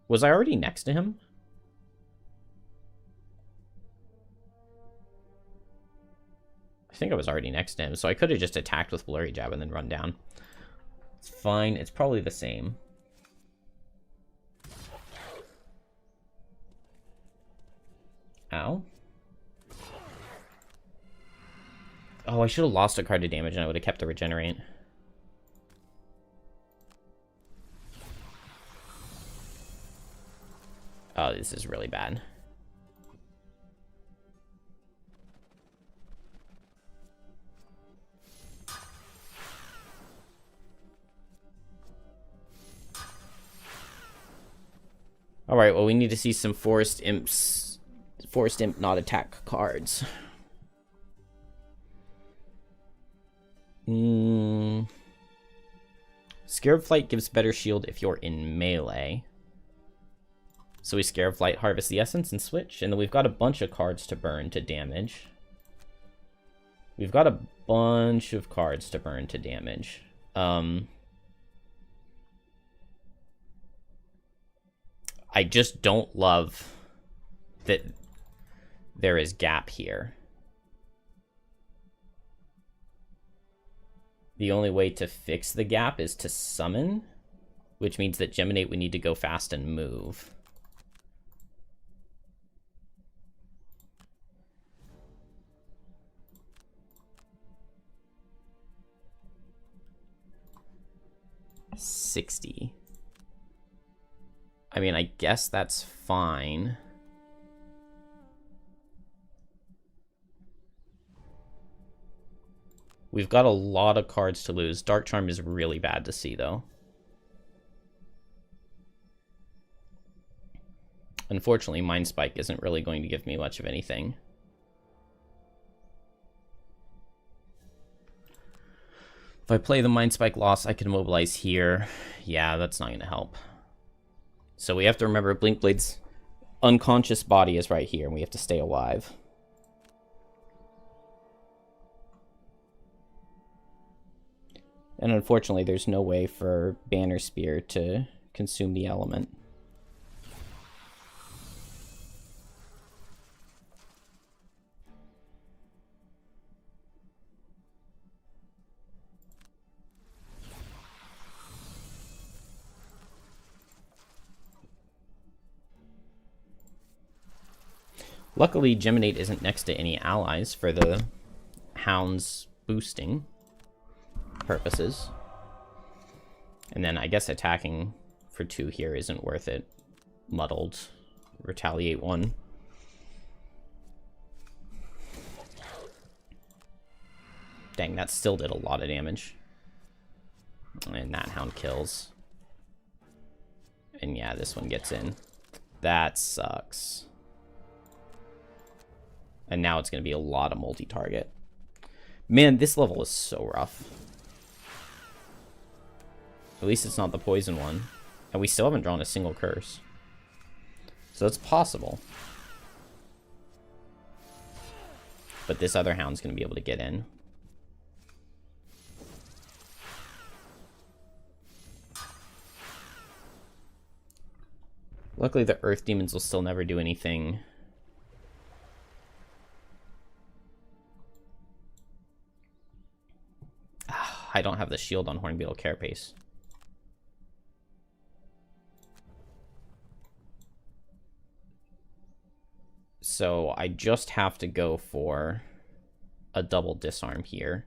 Was I already next to him? I think I was already next to him, so I could have just attacked with Blurry Jab and then run down. It's fine. It's probably the same. Ow. Oh, I should have lost a card to damage and I would have kept the Regenerate. Oh, this is really bad. Alright, well, we need to see some Forest Imps. Forest Imp not attack cards. Scarab Flight gives better shield if you're in melee. So we Scarab Flight, harvest the essence, and switch. And then we've got a bunch of cards to burn to damage. We've got a bunch of cards to burn to damage. I just don't love that there is gap here. The only way to fix the gap is to summon, which means that Geminate would need to go fast and move. $60. I mean, I guess that's fine. We've got a lot of cards to lose. Dark Charm is really bad to see, though. Unfortunately, Mind Spike isn't really going to give me much of anything. If I play the Mind Spike loss, I can mobilize here. Yeah, that's not going to help. So we have to remember Blink Blade's unconscious body is right here, and we have to stay alive. And unfortunately, there's no way for Banner Spear to consume the element. Luckily, Geminate isn't next to any allies for the Hound's boosting purposes. And then I guess attacking for 2 here isn't worth it. muddled. Retaliate 1. Dang, that still did a lot of damage. And that hound kills. And yeah, this one gets in. That sucks. And now it's going to be a lot of multi-target. Man, this level is so rough. At least it's not the poison one. And we still haven't drawn a single curse. So it's possible. But this other hound's going to be able to get in. Luckily, the Earth Demons will still never do anything. I don't have the shield on Hornbeetle Carapace. So I just have to go for a double disarm here.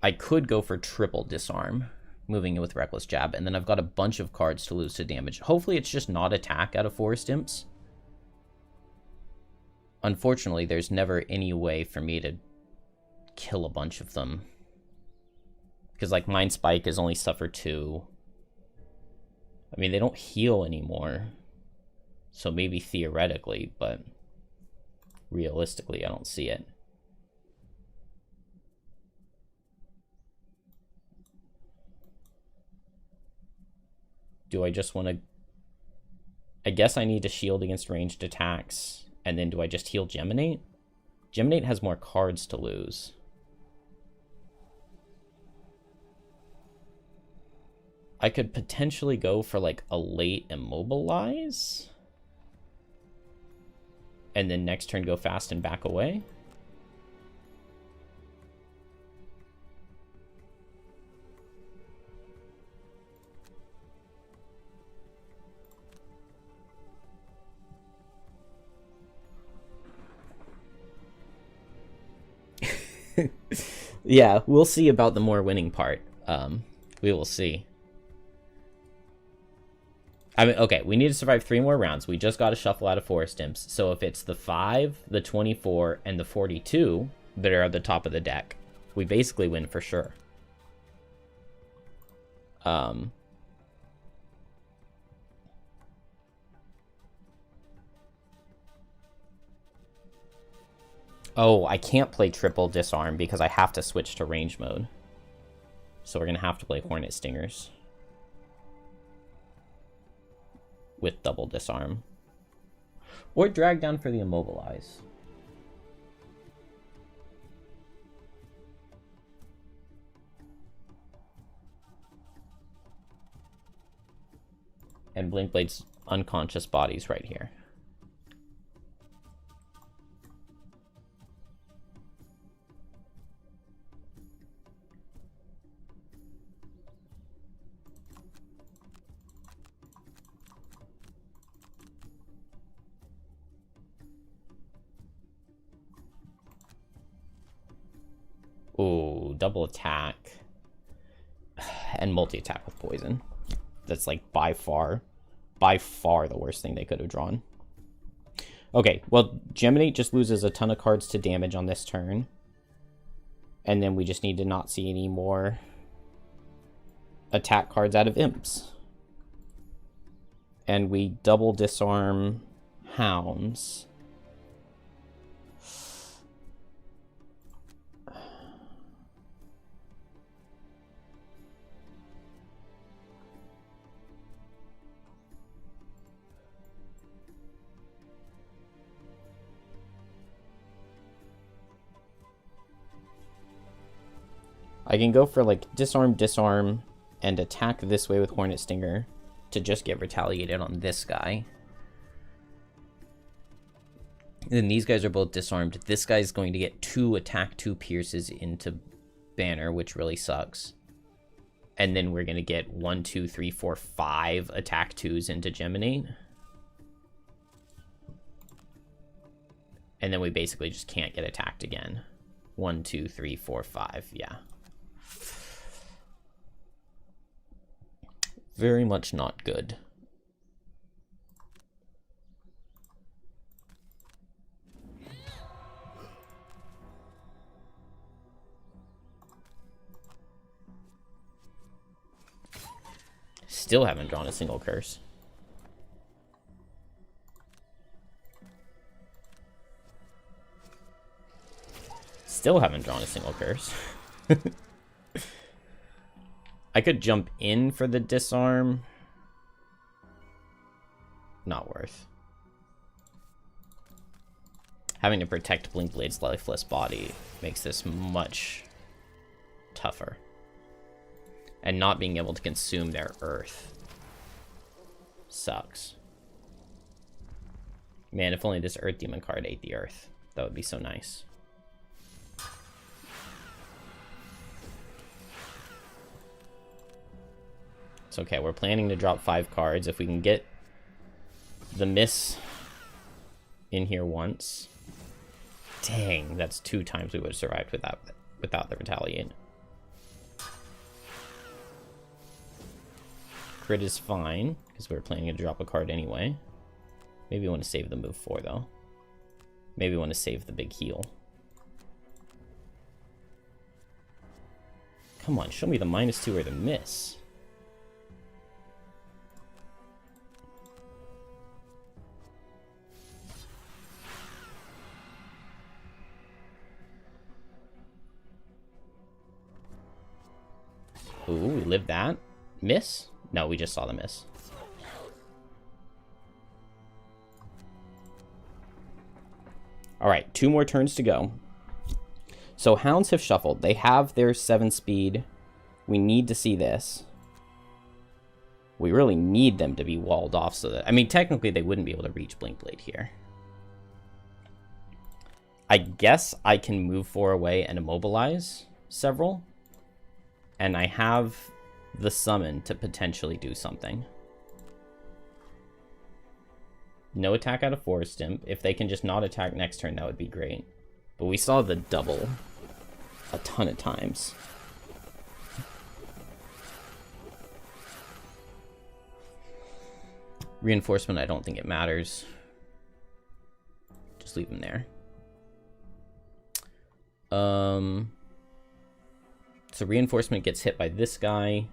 I could go for triple disarm, moving it with Reckless Jab, and then I've got a bunch of cards to lose to damage. Hopefully it's just not attack out of Forest Imps. Unfortunately, there's never any way for me to kill a bunch of them. Because, like, Mind Spike is only suffer 2. I mean, they don't heal anymore. So maybe theoretically, but realistically, I don't see it. Do I just want to... I guess I need to shield against ranged attacks. And then do I just heal Geminate? Geminate has more cards to lose. I could potentially go for, like, a late Immobilize. And then next turn go fast and back away. Yeah, we'll see about the more winning part. We will see. I mean, okay, we need to survive 3 more rounds. We just got to shuffle out of Forest Imps. So if it's the 5, the 24, and the 42 that are at the top of the deck, we basically win for sure. Oh, I can't play triple disarm because I have to switch to range mode. So we're going to have to play Hornet Stingers with double disarm. Or drag down for the Immobilize. And Blinkblade's unconscious body's right here. Ooh, double attack. And multi-attack with poison. That's like by far the worst thing they could have drawn. Okay, well, Geminate just loses a ton of cards to damage on this turn. And then we just need to not see any more attack cards out of Imps. And we double disarm Hounds. I can go for, like, disarm, and attack this way with Hornet Stinger to just get retaliated on this guy. And then these guys are both disarmed. This guy's going to get 2 attack, 2 pierces into Banner, which really sucks. And then we're going to get 1, 2, 3, 4, 5 attack 2s into Geminate. And then we basically just can't get attacked again. 1, 2, 3, 4, 5, yeah. Very much not good. Still haven't drawn a single curse. Still haven't drawn a single curse. I could jump in for the disarm. Not worth. Having to protect Blinkblade's lifeless body makes this much tougher. And not being able to consume their earth sucks. Man, if only this Earth Demon card ate the earth. That would be so nice. It's okay, we're planning to drop 5 cards. If we can get the miss in here once. Dang, that's 2 times we would have survived without the retaliate. Crit is fine, because we were planning to drop a card anyway. Maybe we want to save the move 4, though. Maybe we want to save the big heal. Come on, show me the -2 or the miss. Ooh, we lived that. Miss? No, we just saw the miss. Alright, 2 more turns to go. So hounds have shuffled. They have their 7 speed. We need to see this. We really need them to be walled off so that... I mean, technically they wouldn't be able to reach Blinkblade here. I guess I can move 4 away and immobilize several. And I have the summon to potentially do something. No attack out of Forest Imp. If they can just not attack next turn, that would be great. But we saw the double a ton of times. Reinforcement, I don't think it matters. Just leave him there. So reinforcement gets hit by this guy.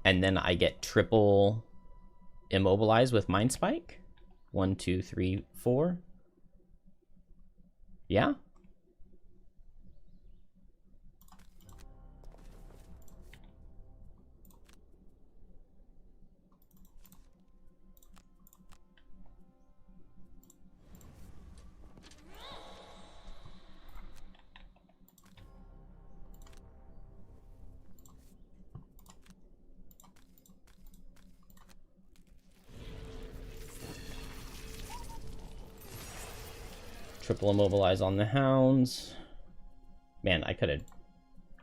And then I get triple immobilize with Mind Spike. 1, 2, 3, 4. Yeah? Triple immobilize on the hounds. Man, I could have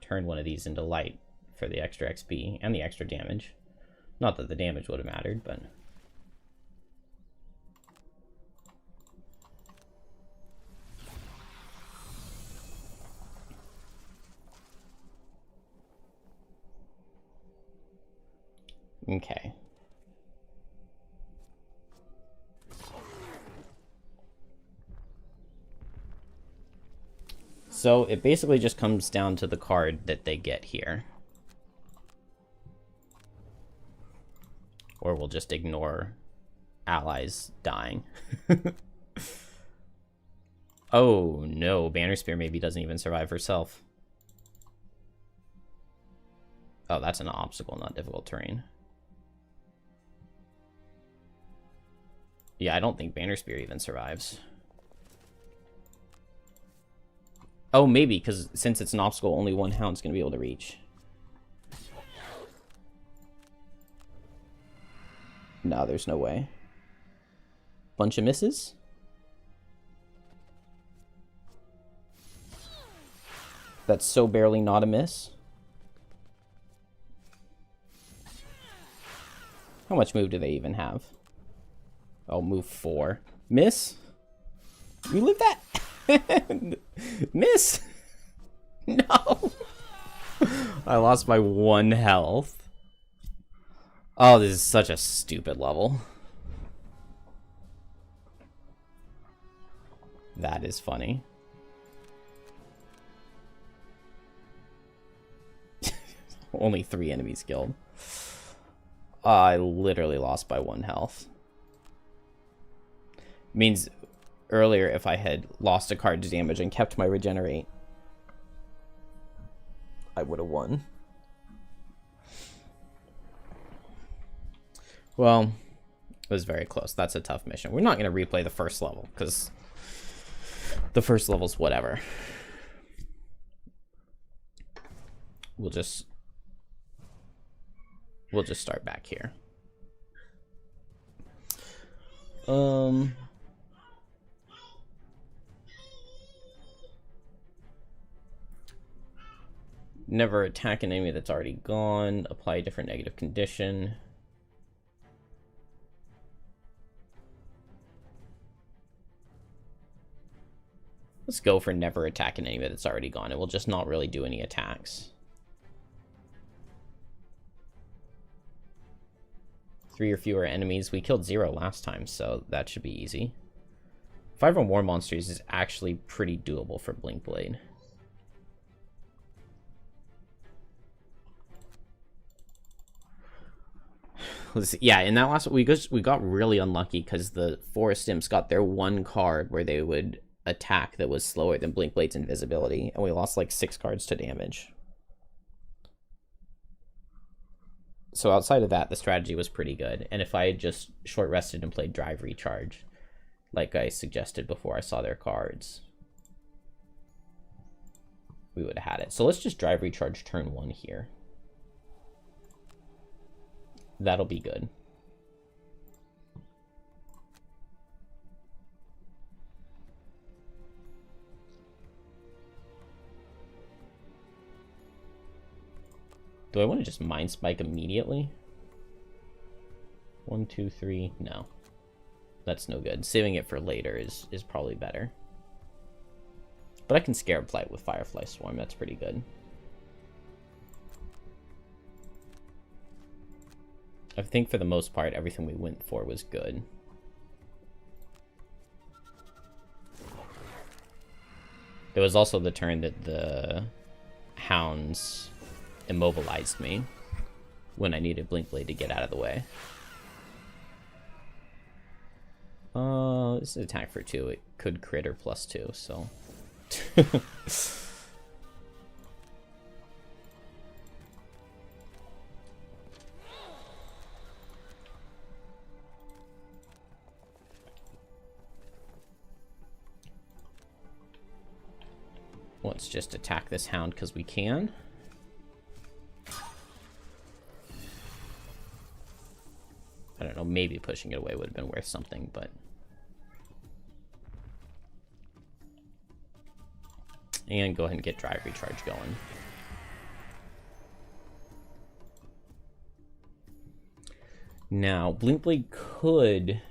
turned one of these into light for the extra XP and the extra damage. Not that the damage would have mattered, but... Okay. So it basically just comes down to the card that they get here. Or we'll just ignore allies dying. Oh no, Banner Spear maybe doesn't even survive herself. Oh, that's an obstacle, not difficult terrain. Yeah, I don't think Banner Spear even survives. Oh, maybe, because since it's an obstacle, only one hound's going to be able to reach. No, there's no way. Bunch of misses? That's so barely not a miss. How much move do they even have? Oh, move 4. Miss? You live that? Miss! No! I lost my 1 health. Oh, this is such a stupid level. That is funny. Only 3 enemies killed. I literally lost by 1 health. Means earlier if I had lost a card to damage and kept my regenerate, I would have won. Well, it was very close. That's a tough mission. We're not going to replay the first level because the first level's whatever. We'll just start back here. Never attack an enemy that's already gone. Apply a different negative condition. Let's go for never attack an enemy that's already gone. It will just not really do any attacks. 3 or fewer enemies. We killed 0 last time, so that should be easy. 5 or more monsters is actually pretty doable for Blink Blade. Yeah, in that last we got really unlucky because the Forest Imps got their 1 card where they would attack that was slower than Blink Blade's invisibility, and we lost like 6 cards to damage. So outside of that, the strategy was pretty good. And if I had just short rested and played Drive Recharge, like I suggested before I saw their cards, we would have had it. So let's just Drive Recharge turn 1 here. That'll be good. Do I want to just Mind Spike immediately? 1, 2, 3. No. That's no good. Saving it for later is probably better. But I can Scarab Flight with Firefly Swarm. That's pretty good. I think for the most part, everything we went for was good. It was also the turn that the hounds immobilized me when I needed Blink Blade to get out of the way. This is attack for 2. It could crit or +2, so. Let's just attack this hound because we can. I don't know, maybe pushing it away would have been worth something, but... And go ahead and get Drive Recharge going. Now, Blink Blade could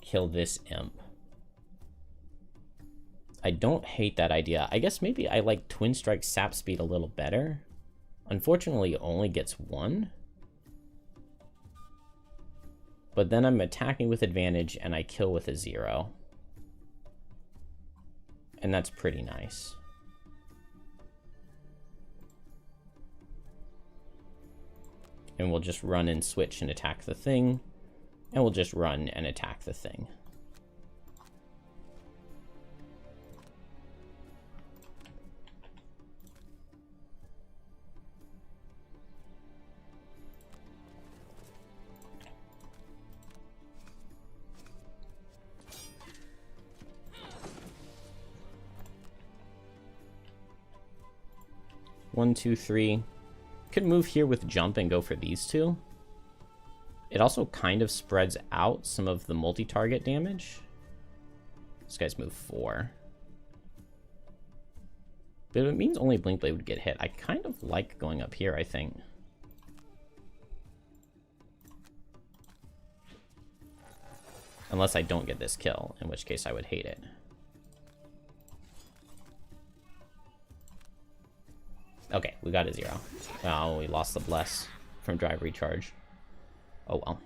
kill this imp. I don't hate that idea. I guess maybe I like Twin Strike Sap Speed a little better. Unfortunately, it only gets 1. But then I'm attacking with advantage and I kill with a 0. And that's pretty nice. And we'll just run and switch and attack the thing. And we'll just run and attack the thing. One, 2, 3. Could move here with jump and go for these 2. It also kind of spreads out some of the multi-target damage. This guy's move 4. But it means only Blink Blade would get hit. I kind of like going up here, I think. Unless I don't get this kill, in which case I would hate it. We got a 0. Oh, we lost the bless from drive recharge. Oh well.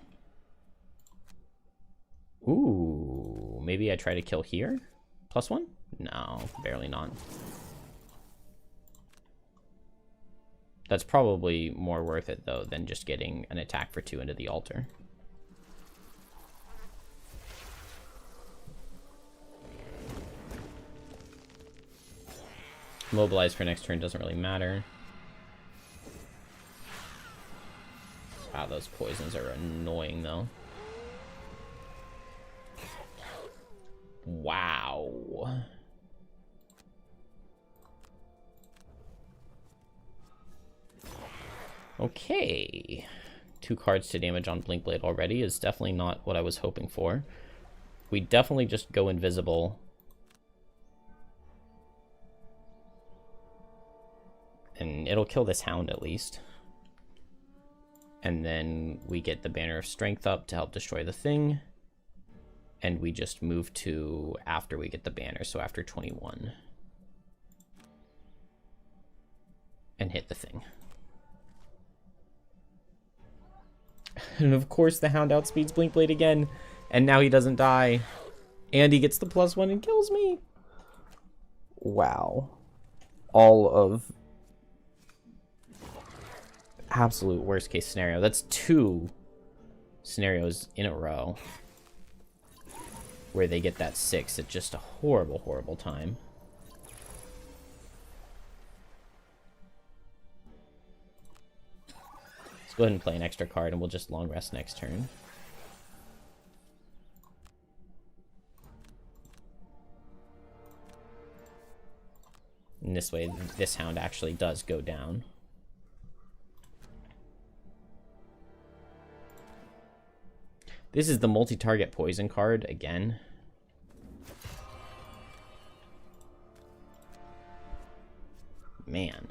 Ooh, maybe I try to kill here? +1? No, barely not. That's probably more worth it, though, than just getting an attack for 2 into the altar. Mobilize for next turn doesn't really matter. Wow, those poisons are annoying, though. Wow. Okay. 2 cards to damage on Blinkblade already is definitely not what I was hoping for. We definitely just go invisible. And it'll kill this Hound at least. And then we get the Banner of Strength up to help destroy the thing. And we just move to after we get the banner, so after 21. And hit the thing. And of course the Hound outspeeds Blinkblade again. And now he doesn't die. And he gets the +1 and kills me. Wow. All of absolute worst case scenario. That's 2 scenarios in a row where they get that 6 at just a horrible, horrible time. Let's go ahead and play an extra card, and we'll just long rest next turn. And this way, this Hound actually does go down. This is the multi-target poison card again. Man.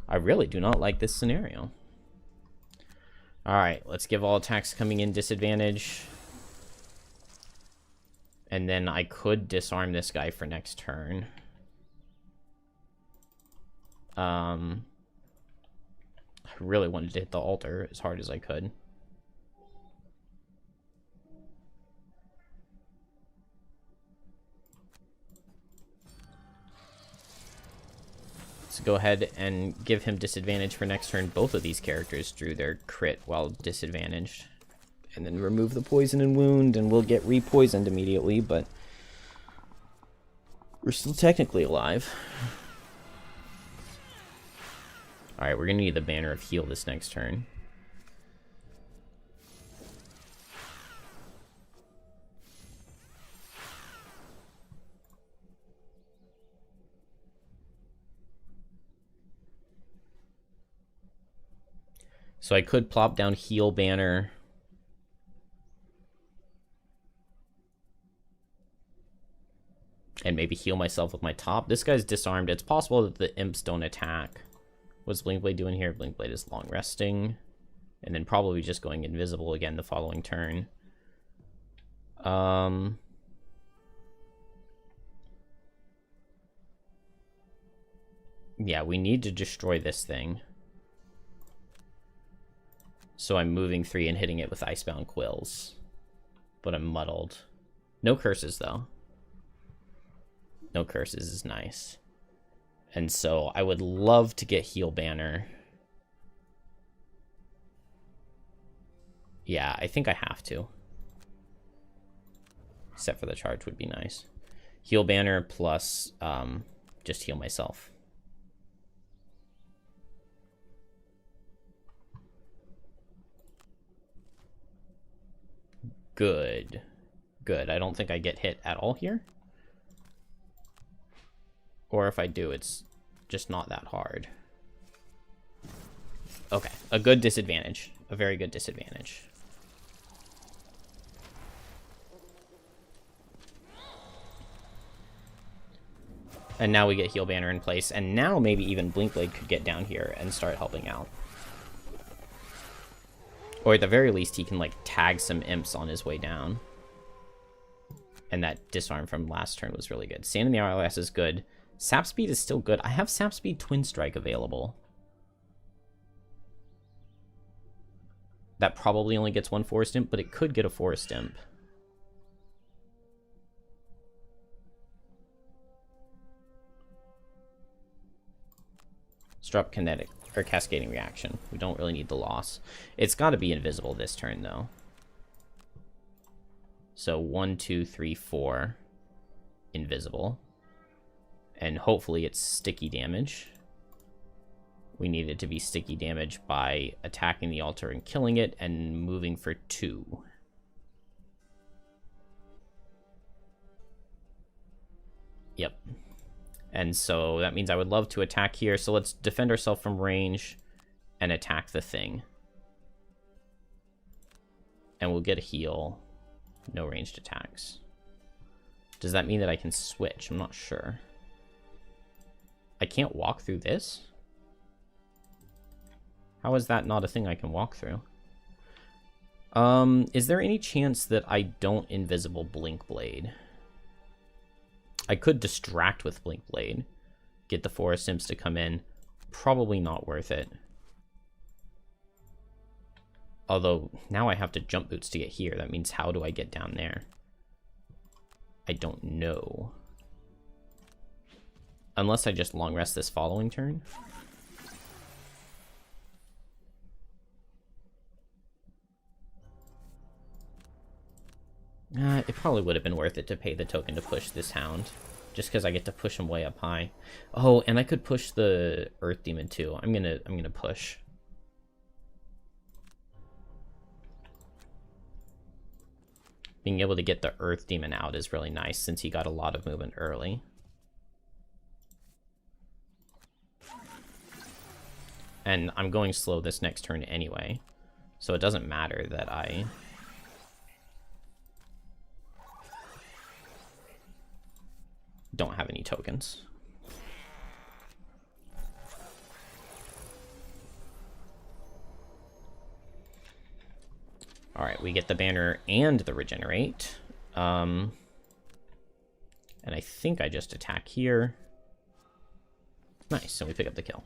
I really do not like this scenario. Alright, let's give all attacks coming in disadvantage. And then I could disarm this guy for next turn. I really wanted to hit the altar as hard as I could. Let's go ahead and give him disadvantage for next turn. Both of these characters drew their crit while disadvantaged. And then remove the poison and wound, and we'll get re-poisoned immediately, but we're still technically alive. Alright, we're going to need the Banner of Heal this next turn. So I could plop down Heal Banner. And maybe heal myself with my top. This guy's disarmed. It's possible that the imps don't attack. What's Blinkblade doing here? Blinkblade is long resting. And then probably just going invisible again the following turn. Yeah, we need to destroy this thing. So I'm moving 3 and hitting it with Icebound Quills. But I'm muddled. No curses, though. No curses is nice. And so I would love to get Heal Banner. Yeah, I think I have to. Except for the charge would be nice. Heal Banner plus just heal myself. Good. Good. I don't think I get hit at all here. Or if I do, it's just not that hard. Okay, a good disadvantage. A very good disadvantage. And now we get Heal Banner in place. And now maybe even Blinkblade could get down here and start helping out. Or at the very least, he can, like, tag some imps on his way down. And that disarm from last turn was really good. Sand in the Hourglass is good. Sap Speed is still good. I have Sap Speed Twin Strike available. That probably only gets one Forest Imp, but it could get a Forest Imp. Let's drop Kinetic, or Cascading Reaction. We don't really need the loss. It's got to be invisible this turn, though. So 1, 2, 3, 4. Invisible. And hopefully it's sticky damage. We need it to be sticky damage by attacking the altar and killing it and moving for 2. Yep. And so that means I would love to attack here. So let's defend ourselves from range and attack the thing. And we'll get a heal. No ranged attacks. Does that mean that I can switch? I'm not sure. I can't walk through this? How is that not a thing I can walk through? Is there any chance that I don't invisible Blink Blade? I could distract with Blink Blade. Get the Forest Imps to come in. Probably not worth it. Although, now I have to jump boots to get here. That means how do I get down there? I don't know. Unless I just long rest this following turn. It probably would have been worth it to pay the token to push this Hound. Just because I get to push him way up high. Oh, and I could push the Earth Demon too. I'm gonna push. Being able to get the Earth Demon out is really nice since he got a lot of movement early. And I'm going slow this next turn anyway, so it doesn't matter that I don't have any tokens. Alright, we get the banner and the regenerate. And I think I just attack here. Nice, so we pick up the kill.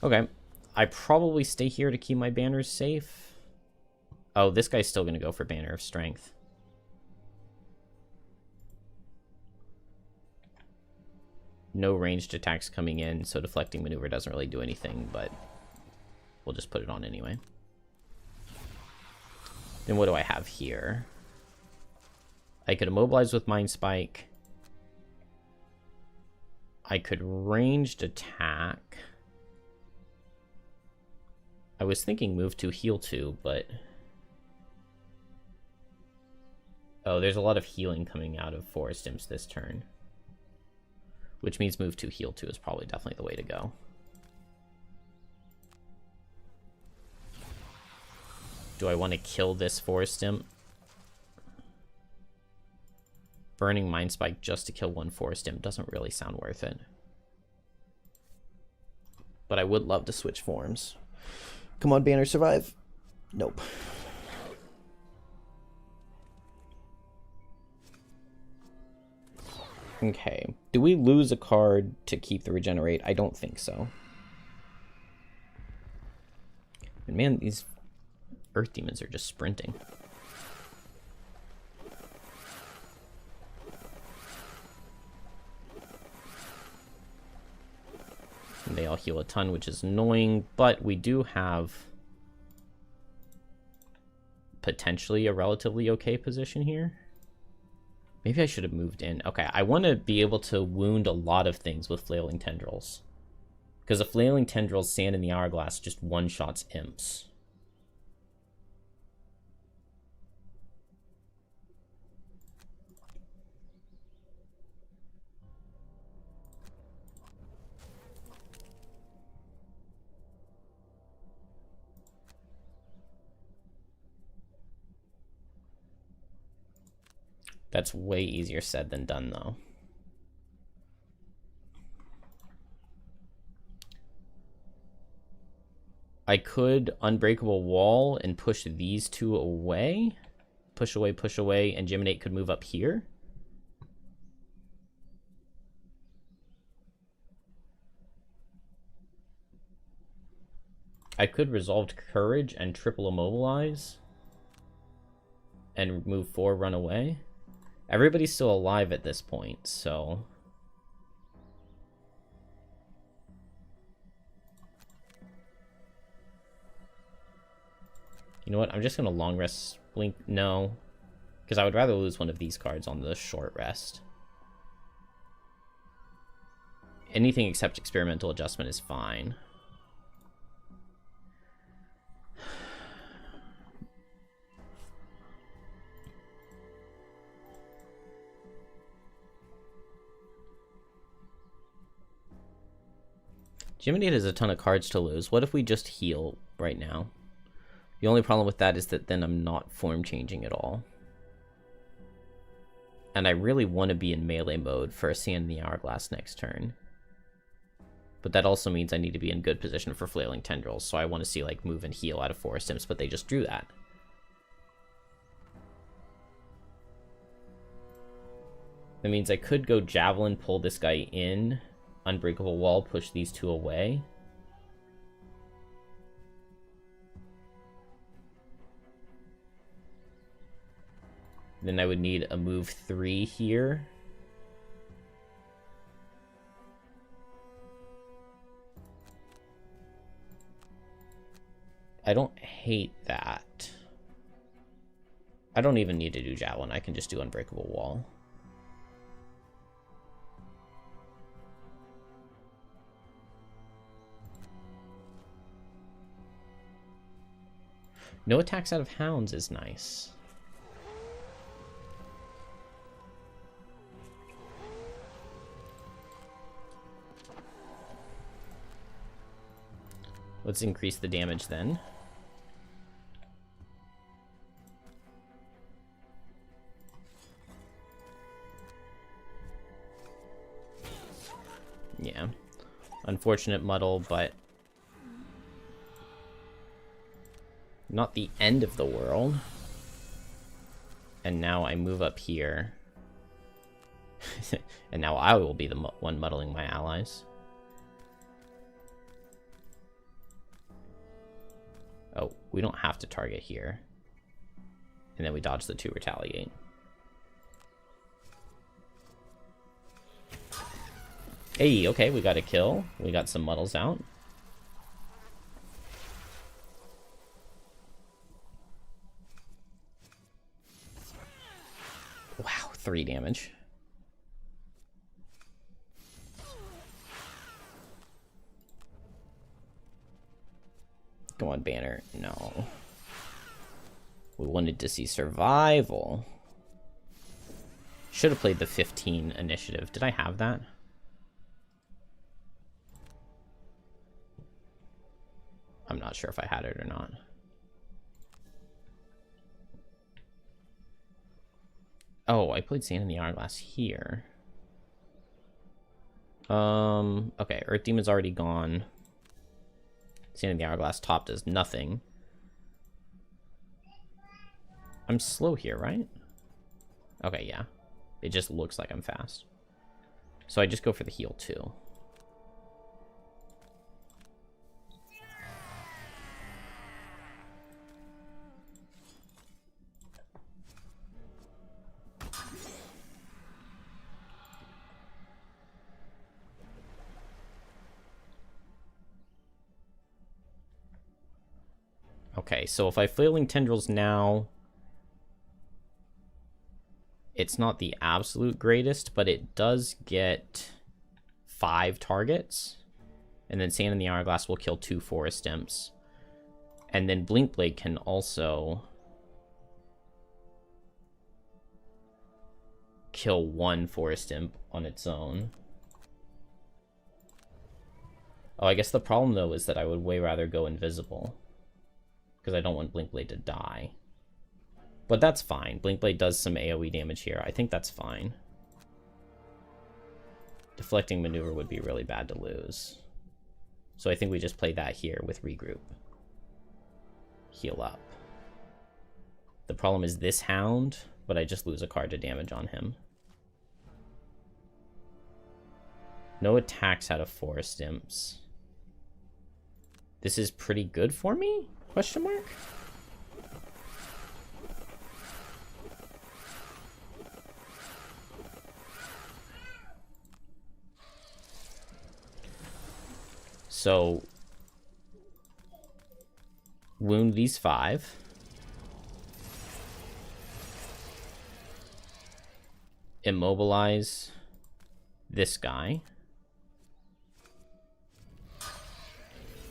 Okay, I probably stay here to keep my banners safe. Oh, this guy's still going to go for Banner of Strength. No ranged attacks coming in, so deflecting maneuver doesn't really do anything, but we'll just put it on anyway. Then what do I have here? I could immobilize with Mind Spike. I could ranged attack. I was thinking move to, heal 2, but... Oh, there's a lot of healing coming out of Forest Imps this turn. Which means move to, heal 2 is probably definitely the way to go. Do I want to kill this Forest Imp? Burning Mind Spike just to kill one Forest Imp doesn't really sound worth it. But I would love to switch forms. Come on, Banner, survive. Nope. Okay. Do we lose a card to keep the regenerate? I don't think so. And man, these Earth Demons are just sprinting. And they all heal a ton, which is annoying, but we do have potentially a relatively okay position here. Maybe I should have moved in. Okay, I want to be able to wound a lot of things with Flailing Tendrils. Because a Flailing Tendrils, Sand in the Hourglass, just one-shots imps. That's way easier said than done, though. I could Unbreakable Wall and push these two away, push away, and Geminate could move up here. I could Resolved Courage and triple Immobilize. And move 4, run away. Everybody's still alive at this point, so... You know what? I'm just going to long rest Blink. No. Because I would rather lose one of these cards on the short rest. Anything except Experimental Adjustment is fine. Geminate has a ton of cards to lose. What if we just heal right now? The only problem with that is that then I'm not form changing at all. And I really want to be in melee mode for a Sand in the Hourglass next turn. But that also means I need to be in good position for Flailing Tendrils, so I want to see like move and heal out of Forest Imps, but they just drew that. That means I could go Javelin, pull this guy in, Unbreakable Wall, push these two away. Then I would need a move 3 here. I don't hate that. I don't even need to do Javelin. I can just do Unbreakable Wall. No attacks out of Hounds is nice. Let's increase the damage then. Yeah. Unfortunate muddle, but not the end of the world. And now I move up here. And now I will be the one muddling my allies. Oh, we don't have to target here. And then we dodge the 2 retaliate. Hey, okay, we got a kill. We got some muddles out. Wow, 3 damage. Come on, Banner. No. We wanted to see survival. Should have played the 15 initiative. Did I have that? I'm not sure if I had it or not. Oh, I played Sand in the Hourglass here. Okay, Earth Demon's already gone. Sand in the Hourglass top does nothing. I'm slow here, right? Okay, yeah. It just looks like I'm fast. So I just go for the heal too. Okay, so if I Flailing Tendrils now, it's not the absolute greatest, but it does get 5 targets. And then Sand in the Hourglass will kill 2 Forest Imps. And then Blinkblade can also kill 1 Forest Imp on its own. Oh, I guess the problem, though, is that I would way rather go invisible. Because I don't want Blinkblade to die. But that's fine. Blinkblade does some AoE damage here. I think that's fine. Deflecting Maneuver would be really bad to lose. So I think we just play that here with Regroup. Heal up. The problem is this Hound, but I just lose a card to damage on him. No attacks out of Forest Imps. This is pretty good for me? Question mark? So, wound these 5. Immobilize this guy.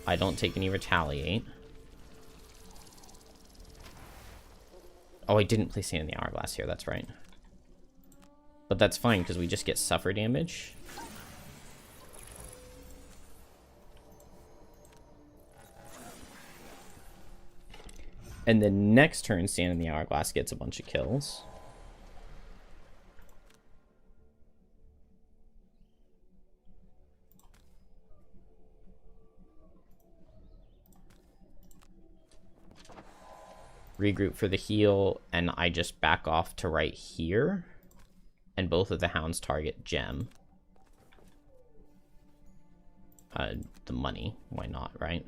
I don't take any retaliate. Oh, I didn't play Sand in the Hourglass here, that's right. But that's fine, because we just get suffer damage. And then next turn, Sand in the Hourglass gets a bunch of kills. Regroup for the heal, and I just back off to right here. And both of the Hounds target Gem. The money. Why not, right?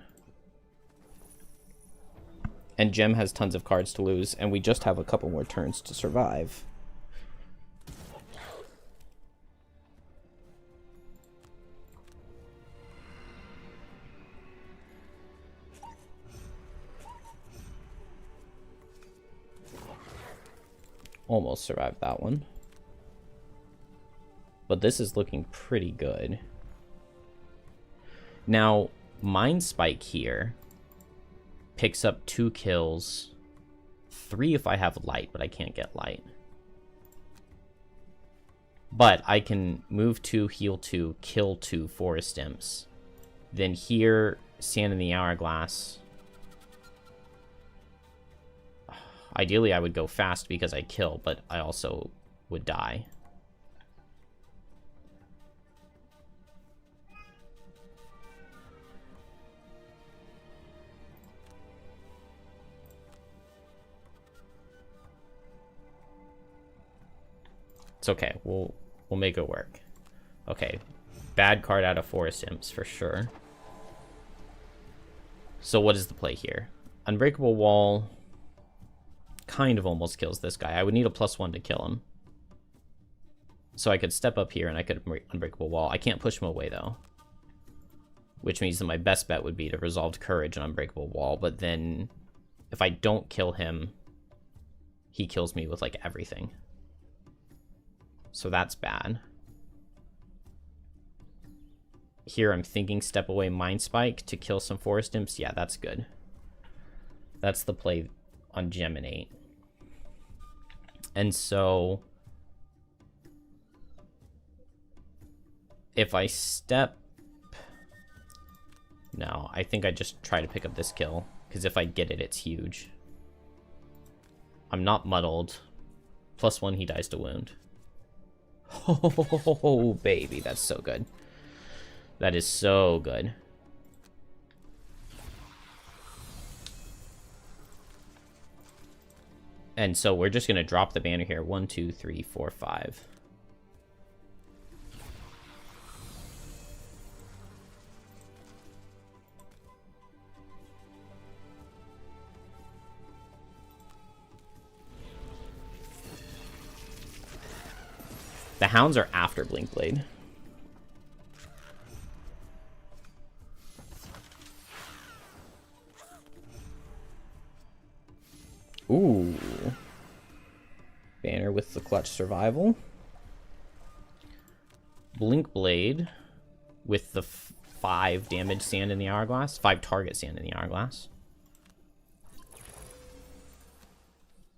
And Gem has tons of cards to lose, and we just have a couple more turns to survive. Almost survived that one. But this is looking pretty good. Now, Mind Spike here picks up 2 kills. 3 if I have light, but I can't get light. But I can move 2, heal 2, kill 2 Forest Imps. Then here, Sand in the Hourglass. Ideally, I would go fast because I kill, but I also would die. It's okay. We'll make it work. Okay. Bad card out of Forest Imps for sure. So what is the play here? Unbreakable Wall kind of almost kills this guy. I would need a +1 to kill him. So I could step up here and I could Unbreakable Wall. I can't push him away though. Which means that my best bet would be to Resolved Courage and Unbreakable Wall. But then if I don't kill him, he kills me with like everything. So that's bad. Here I'm thinking step away Mind Spike to kill some Forest Imps. Yeah, that's good. That's the play on Gem and 8. And so if I step... No, I think I just try to pick up this kill, because if I get it, it's huge. I'm not muddled. +1, he dies to wound. Oh, baby, that's so good. That is so good. And so we're just going to drop the banner here. 1, 2, 3, 4, 5. The Hounds are after Blink Blade. Ooh. Banner with the clutch survival. Blink Blade with the 5 damage Sand in the Hourglass. 5 target Sand in the Hourglass.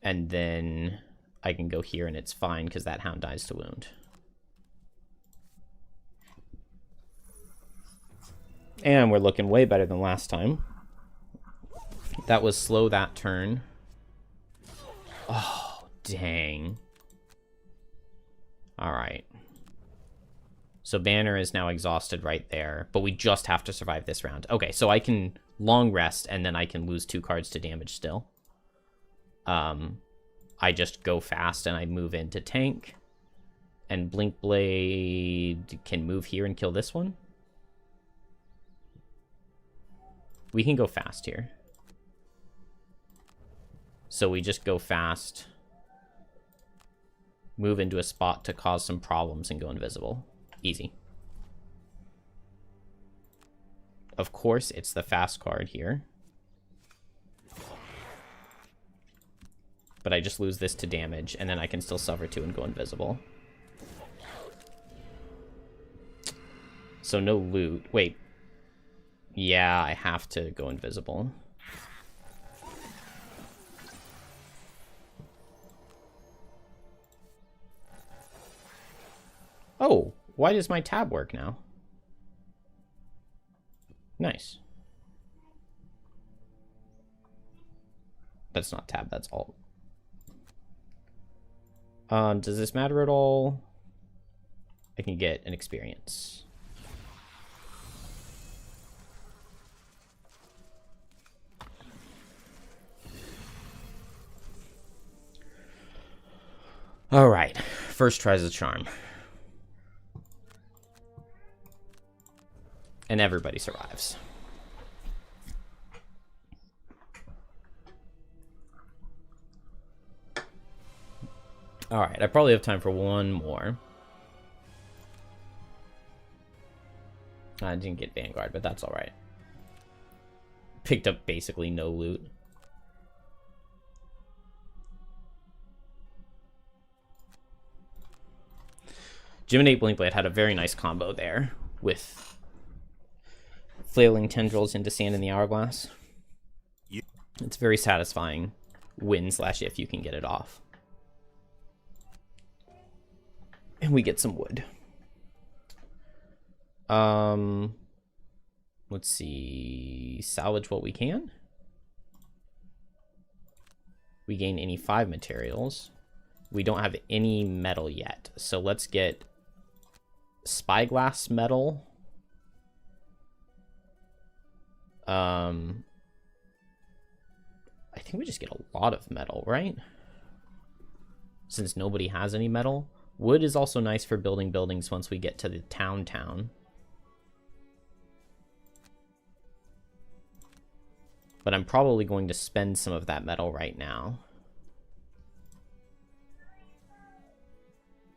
And then I can go here and it's fine because that Hound dies to wound. And we're looking way better than last time. That was slow that turn. Oh, dang. Alright. So Banner is now exhausted right there, but we just have to survive this round. Okay, so I can long rest and then I can lose 2 cards to damage still. I just go fast and I move into tank. And Blink Blade can move here and kill this one. We can go fast here. So we just go fast, move into a spot to cause some problems, and go invisible. Easy. Of course, it's the fast card here. But I just lose this to damage, and then I can still suffer 2 and go invisible. So no loot. Wait. Yeah, I have to go invisible. Oh, why does my tab work now? Nice. That's not tab, that's alt. Does this matter at all? I can get an experience. All right, first tries the charm. And everybody survives. All right, I probably have time for one more. I didn't get Vanguard, but that's all right. Picked up basically no loot. Geminate Blinkblade had a very nice combo there with flailing tendrils into sand in the hourglass. It's very satisfying win/if you can get it off. And we get some wood. Let's see. Salvage what we can. We gain any 5 materials. We don't have any metal yet. So let's get spyglass metal. I think we just get a lot of metal, right? Since nobody has any metal. Wood is also nice for building buildings once we get to the town. But I'm probably going to spend some of that metal right now.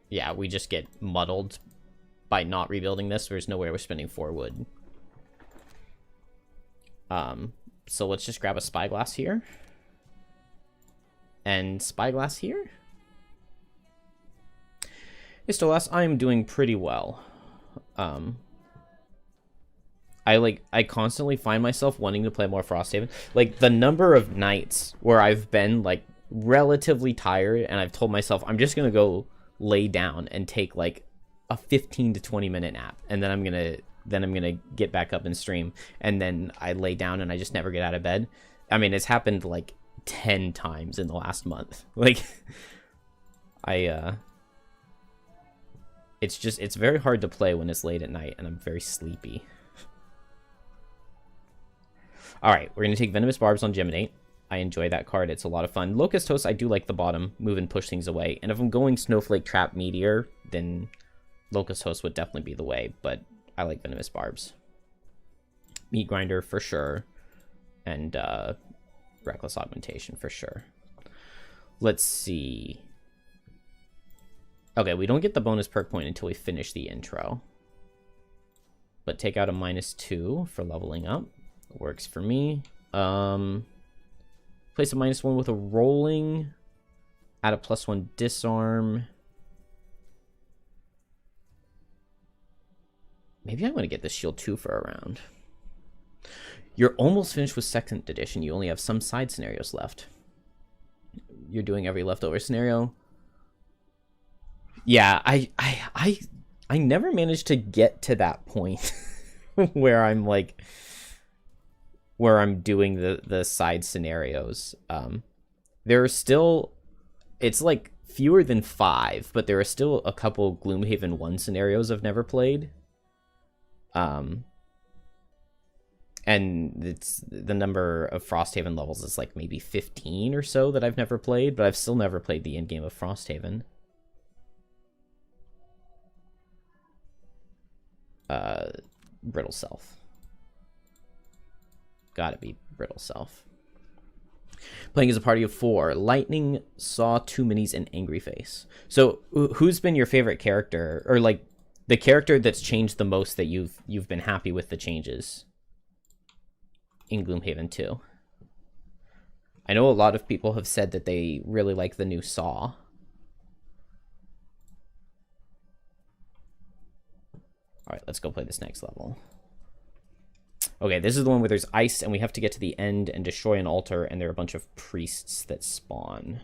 Yeah, we just get muddled by not rebuilding this. There's no way we're spending 4 wood. So let's just grab a spyglass here. And spyglass here. Istolas, I am doing pretty well. I constantly find myself wanting to play more Frosthaven. Like, the number of nights where I've been, like, relatively tired and I've told myself I'm just gonna go lay down and take, like, a 15 to 20 minute nap, and then I'm gonna get back up and stream, and then I lay down and I just never get out of bed. I mean, it's happened, like, 10 times in the last month. Like, it's very hard to play when it's late at night and I'm very sleepy. Alright, we're going to take Venomous Barbs on Geminate. I enjoy that card. It's a lot of fun. Locust Host, I do like the bottom. Move and push things away. And if I'm going Snowflake, Trap, Meteor, then Locust Host would definitely be the way. But I like Venomous Barbs. Meat Grinder for sure. And Reckless Augmentation for sure. Let's see. Okay, we don't get the bonus perk point until we finish the intro. But take out a -2 for leveling up. Works for me. Place a -1 with a rolling. Add a +1 disarm. Maybe I want to get this shield 2 for a round. You're almost finished with second edition. You only have some side scenarios left. You're doing every leftover scenario. Yeah, I never managed to get to that point where I'm like, where I'm doing the side scenarios. There are still, it's like fewer than 5, but there are still a couple Gloomhaven 1 scenarios I've never played. And And it's the number of Frosthaven levels is like maybe 15 or so that I've never played, but I've still never played the end game of Frosthaven. Brittle Self. Gotta be Brittle Self. Playing as a party of 4. Lightning, Saw, 2 Minis, and Angry Face. So who's been your favorite character, or like the character that's changed the most that you've been happy with the changes in Gloomhaven 2? I know a lot of people have said that they really like the new Saw. Alright, let's go play this next level. Okay, this is the one where there's ice, and we have to get to the end and destroy an altar, and there are a bunch of priests that spawn.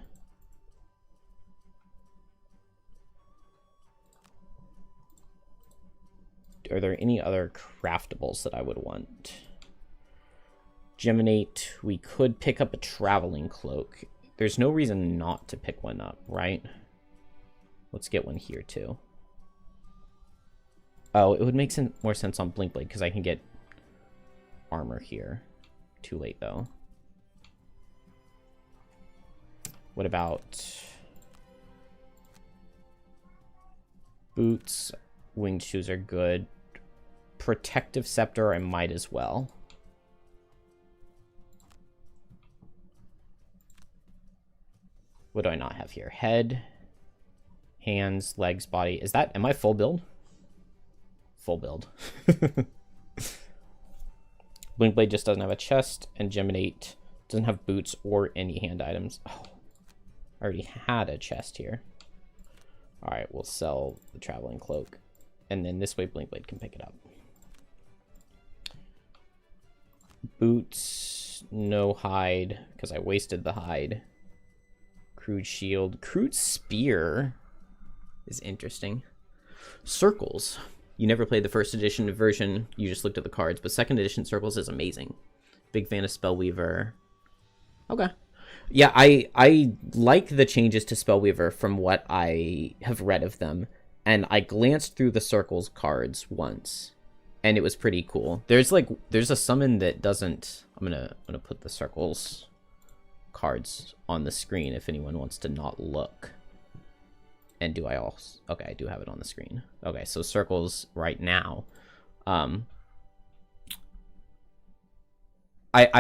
Are there any other craftables that I would want? Geminate, we could pick up a traveling cloak. There's no reason not to pick one up, right? Let's get one here, too. Oh, it would make more sense on Blinkblade, because I can get armor here. Too late, though. What about boots? Winged shoes are good. Protective scepter, I might as well. What do I not have here? Head, hands, legs, body. Is that... Am I full build? Full build. Blinkblade just doesn't have a chest, and Geminate doesn't have boots or any hand items. Oh, I already had a chest here. Alright, we'll sell the traveling cloak. And then this way Blinkblade can pick it up. Boots, no hide, because I wasted the hide. Crude shield. Crude spear is interesting. Circles. You never played the first edition version, you just looked at the cards, but second edition Circles is amazing. Big fan of Spellweaver. Okay. Yeah, I like the changes to Spellweaver from what I have read of them, and I glanced through the Circles cards once, and it was pretty cool. There's a summon that doesn't... I'm gonna put the Circles cards on the screen if anyone wants to not look. And do I also... Okay, I do have it on the screen. Okay, so Circles right now. I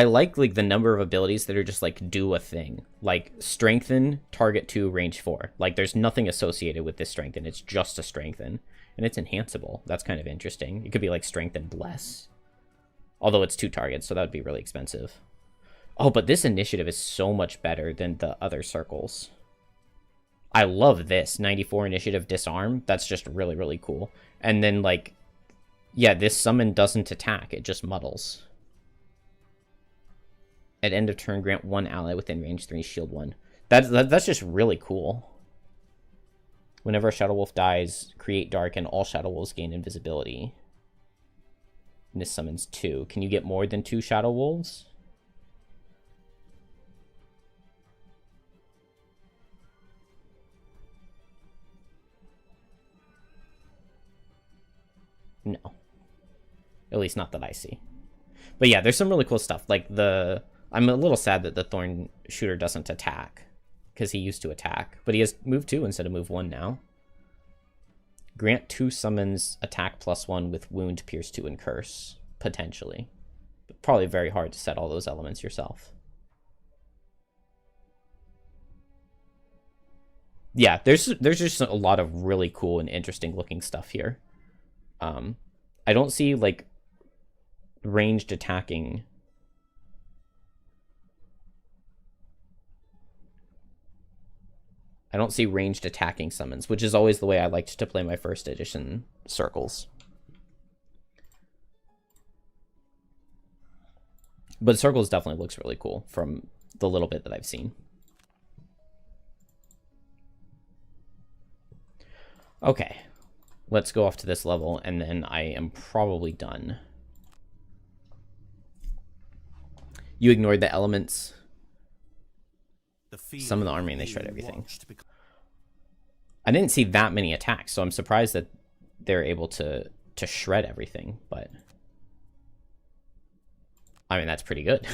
like the number of abilities that are just like do a thing. Like strengthen, target 2, range 4. Like there's nothing associated with this strengthen. It's just a strengthen. And it's enhanceable. That's kind of interesting. It could be like strengthen bless. Although it's 2 targets, so that would be really expensive. Oh, but this initiative is so much better than the other Circles. I love this 94 initiative disarm. That's just really, really cool. And then like, yeah, this summon doesn't attack. It just muddles. At end of turn, grant 1 ally within range 3, shield 1. That's just really cool. Whenever a Shadow Wolf dies, create dark and all Shadow Wolves gain invisibility. And this summons 2. Can you get more than 2 Shadow Wolves? No. At least not that I see. But yeah, there's some really cool stuff. Like I'm a little sad that the Thorn Shooter doesn't attack, because he used to attack. But he has move 2 instead of move 1 now. Grant 2 summons attack +1 with wound, pierce 2, and curse. Potentially. But probably very hard to set all those elements yourself. Yeah, there's just a lot of really cool and interesting looking stuff here. I don't see like ranged attacking. I don't see ranged attacking summons, which is always the way I liked to play my first edition Circles. But Circles definitely looks really cool from the little bit that I've seen. Okay. Let's go off to this level, and then I am probably done. You ignored the elements. Some of the army, and they shred everything. I didn't see that many attacks, so I'm surprised that they're able to shred everything, but... I mean, that's pretty good.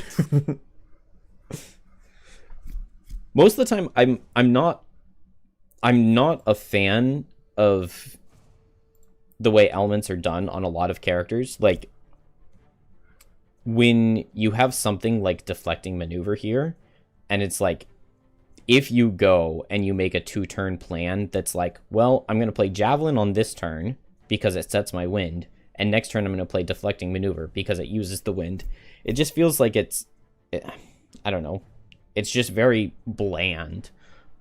Most of the time, I'm not a fan of the way elements are done on a lot of characters. Like, when you have something like deflecting maneuver here, and it's like, if you go and you make a 2-turn plan that's like, well, I'm going to play javelin on this turn because it sets my wind, and next turn I'm going to play deflecting maneuver because it uses the wind. It just feels like I don't know. It's just very bland.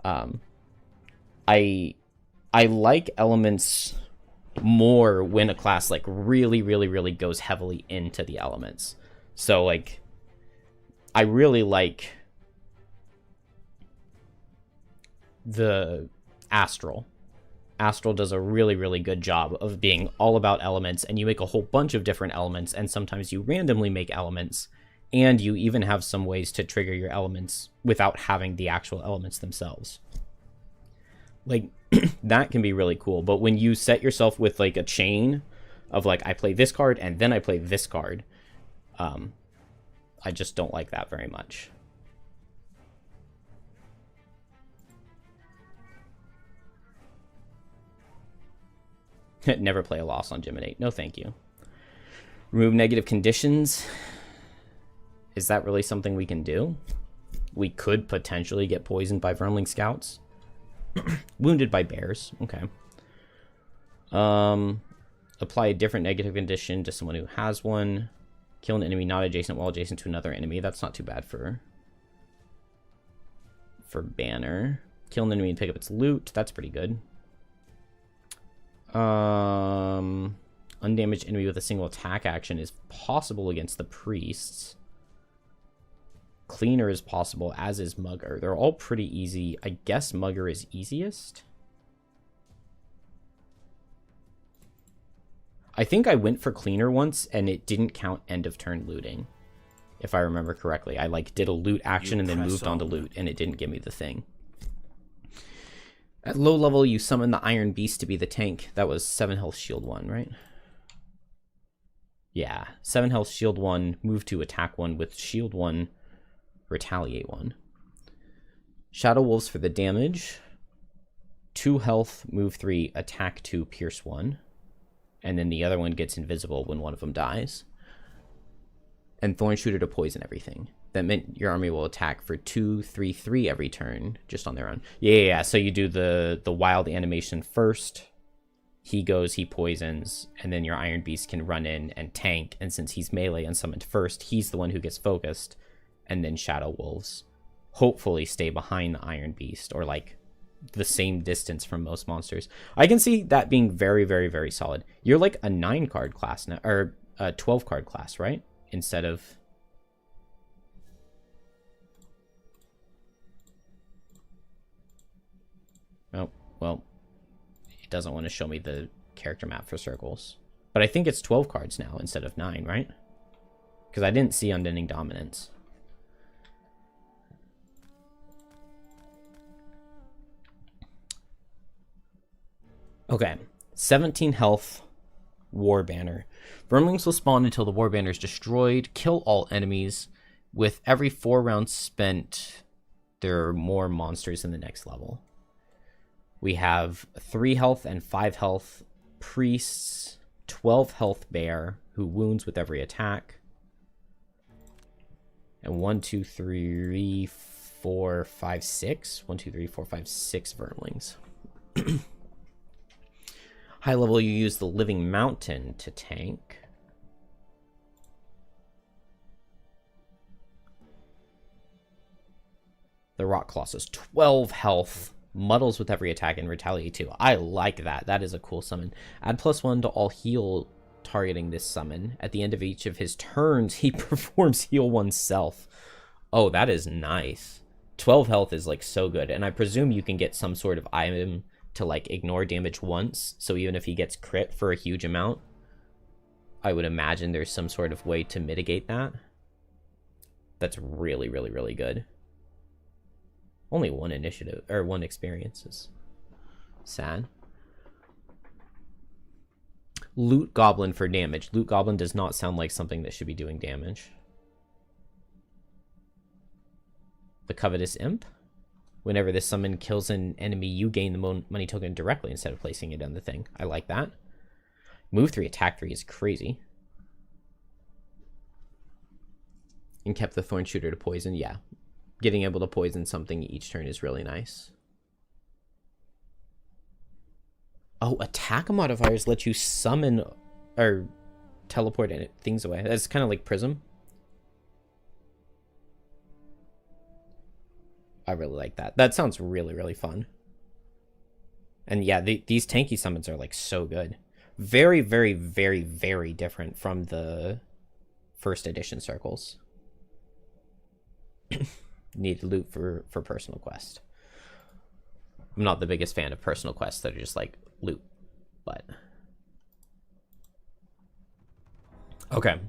I like elements more when a class like really, really, really goes heavily into the elements. So like, I really like the Astral. Astral does a really, really good job of being all about elements, and you make a whole bunch of different elements, and sometimes you randomly make elements, and you even have some ways to trigger your elements without having the actual elements themselves. Like, that can be really cool, but when you set yourself with like a chain of like, I play this card and then I play this card, I just don't like that very much. Never play a loss on Geminate. No, thank you. Remove negative conditions. Is that really something we can do? We could potentially get poisoned by Vermling Scouts. Wounded by bears. Okay. Apply a different negative condition to someone who has one. Kill an enemy not adjacent while adjacent to another enemy. That's not too bad for Banner. Kill an enemy and pick up its loot. That's pretty good. Undamaged enemy with a single attack action is possible against the priests. Cleaner is possible, as is Mugger. They're all pretty easy. I guess Mugger is easiest. I think I went for Cleaner once, and it didn't count end of turn looting. If I remember correctly. I like did a loot action and then moved on to loot, and it didn't give me the thing. At low level, you summon the Iron Beast to be the tank. That was 7 health shield 1, right? Yeah, 7 health shield 1, move to attack 1 with shield 1, retaliate 1. Shadow Wolves for the damage. 2 health, move 3, attack 2, pierce 1. And then the other one gets invisible when one of them dies. And Thorn Shooter to poison everything. That meant your army will attack for 2, 3, 3 every turn, just on their own. Yeah. So you do the wild animation first. He goes, he poisons, and then your Iron Beast can run in and tank. And since he's melee and summoned first, he's the one who gets focused. And then Shadow Wolves hopefully stay behind the Iron Beast, or like the same distance from most monsters. I can see that being very, very, very solid. You're like a 9-card class now, or a 12-card class, right? Instead of... Oh, well, it doesn't want to show me the character map for circles. But I think it's 12 cards now instead of 9, right? Because I didn't see Unending Dominance. Okay, 17 health, War Banner. Vermlings will spawn until the War Banner is destroyed. Kill all enemies. With every 4 rounds spent, there are more monsters in the next level. We have 3 health and 5 health priests, 12 health bear, who wounds with every attack. And 1, 2, 3, 4, 5, 6. 1, 2, 3, 4, 5, 6 Vermlings. High level, you use the Living Mountain to tank. The Rock Colossus, 12 health, muddles with every attack and retaliate 2. I like that. That is a cool summon. Add +1 to all heal targeting this summon. At the end of each of his turns, he performs heal oneself. Oh, that is nice. 12 health is like so good, and I presume you can get some sort of item to like ignore damage once, so even if he gets crit for a huge amount, I would imagine there's some sort of way to mitigate that. That's really, really, really good. Only 1 initiative, or 1 experience is sad. Loot Goblin for damage. Loot Goblin does not sound like something that should be doing damage. the Covetous Imp. Whenever this summon kills an enemy, you gain the money token directly instead of placing it on the thing. I like that. Move 3, attack 3 is crazy. And kept the Thorn Shooter to poison. Yeah. Getting able to poison something each turn is really nice. Oh, attack modifiers let you summon or teleport things away. That's kind of like Prism. I really like that. That sounds really, really fun. And yeah, these tanky summons are like so good. Very, very, very, very different from the first edition circles. Need loot for personal quest. I'm not the biggest fan of personal quests that are just like loot, but okay.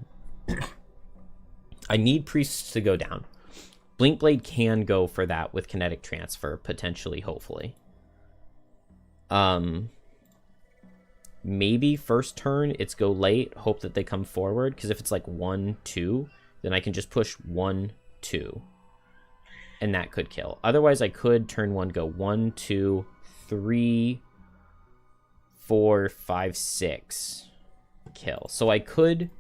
I need priests to go down. Blinkblade can go for that with kinetic transfer, potentially, hopefully. Maybe first turn, it's go late, hope that they come forward, because if it's like 1, 2, then I can just push 1, 2. And that could kill. Otherwise, I could turn 1, go 1, 2, 3, 4, 5, 6. Kill. So I could...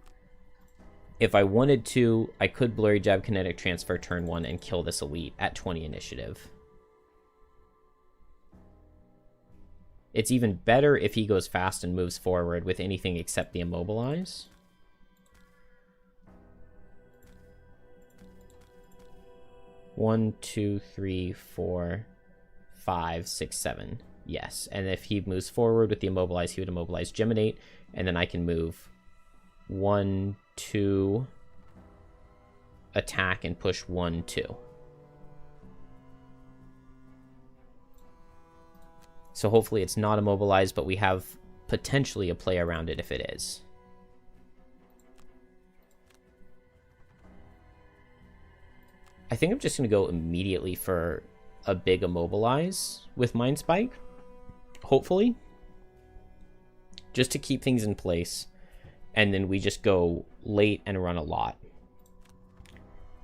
If I wanted to, I could Blurry Jab Kinetic Transfer turn 1 and kill this elite at 20 initiative. It's even better if he goes fast and moves forward with anything except the Immobilize. One, 2, 3, 4, 5, 6, 7. Yes, and if he moves forward with the Immobilize, he would Immobilize Geminate, and then I can move 1, 2, attack, and push 1, 2. So hopefully it's not immobilized, but we have potentially a play around it if it is. I think I'm just going to go immediately for a big immobilize with Mind Spike. Hopefully. Just to keep things in place. And then we just go late and run a lot.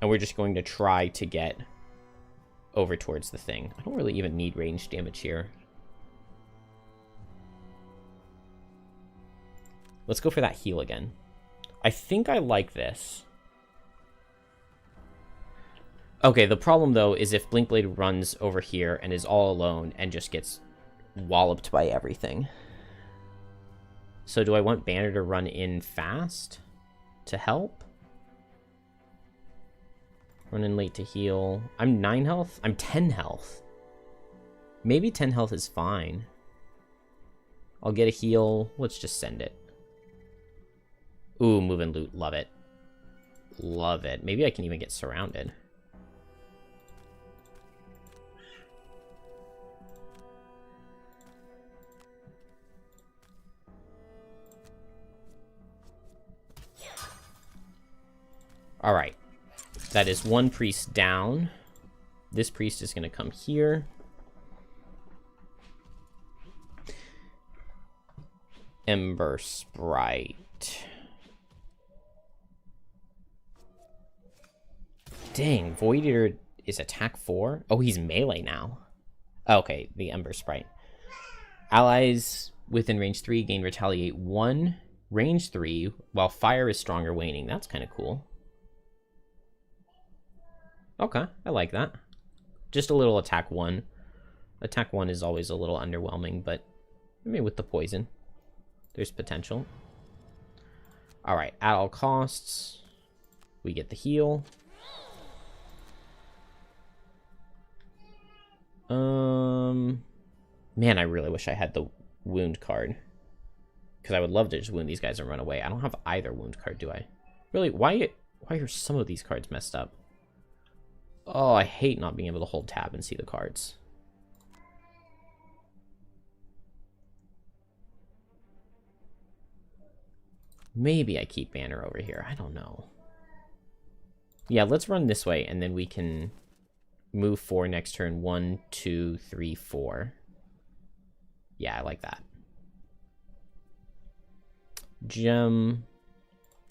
And we're just going to try to get over towards the thing. I don't really even need range damage here. Let's go for that heal again. I think I like this. Okay, the problem, though, is if Blinkblade runs over here and is all alone and just gets walloped by everything. So do I want Banner to run in fast to help? Run in late to heal. I'm 9 health? I'm 10 health. Maybe 10 health is fine. I'll get a heal. Let's just send it. Ooh, move and loot. Love it. Love it. Maybe I can even get surrounded. Alright. That is one priest down. This priest is going to come here. Ember Sprite. Dang, Void Eater is attack 4? Oh, he's melee now. Okay, the Ember Sprite. Allies within range 3 gain Retaliate 1, range 3, while fire is stronger waning. That's kind of cool. Okay, I like that. Just a little attack 1. Attack 1 is always a little underwhelming, but maybe with the poison, there's potential. Alright, at all costs, we get the heal. Man, I really wish I had the wound card. Because I would love to just wound these guys and run away. I don't have either wound card, do I? Really, why are some of these cards messed up? Oh, I hate not being able to hold tab and see the cards. Maybe I keep Banner over here. I don't know. Yeah, let's run this way, and then we can move 4 next turn. 1, 2, 3, 4. Yeah, I like that. Gem.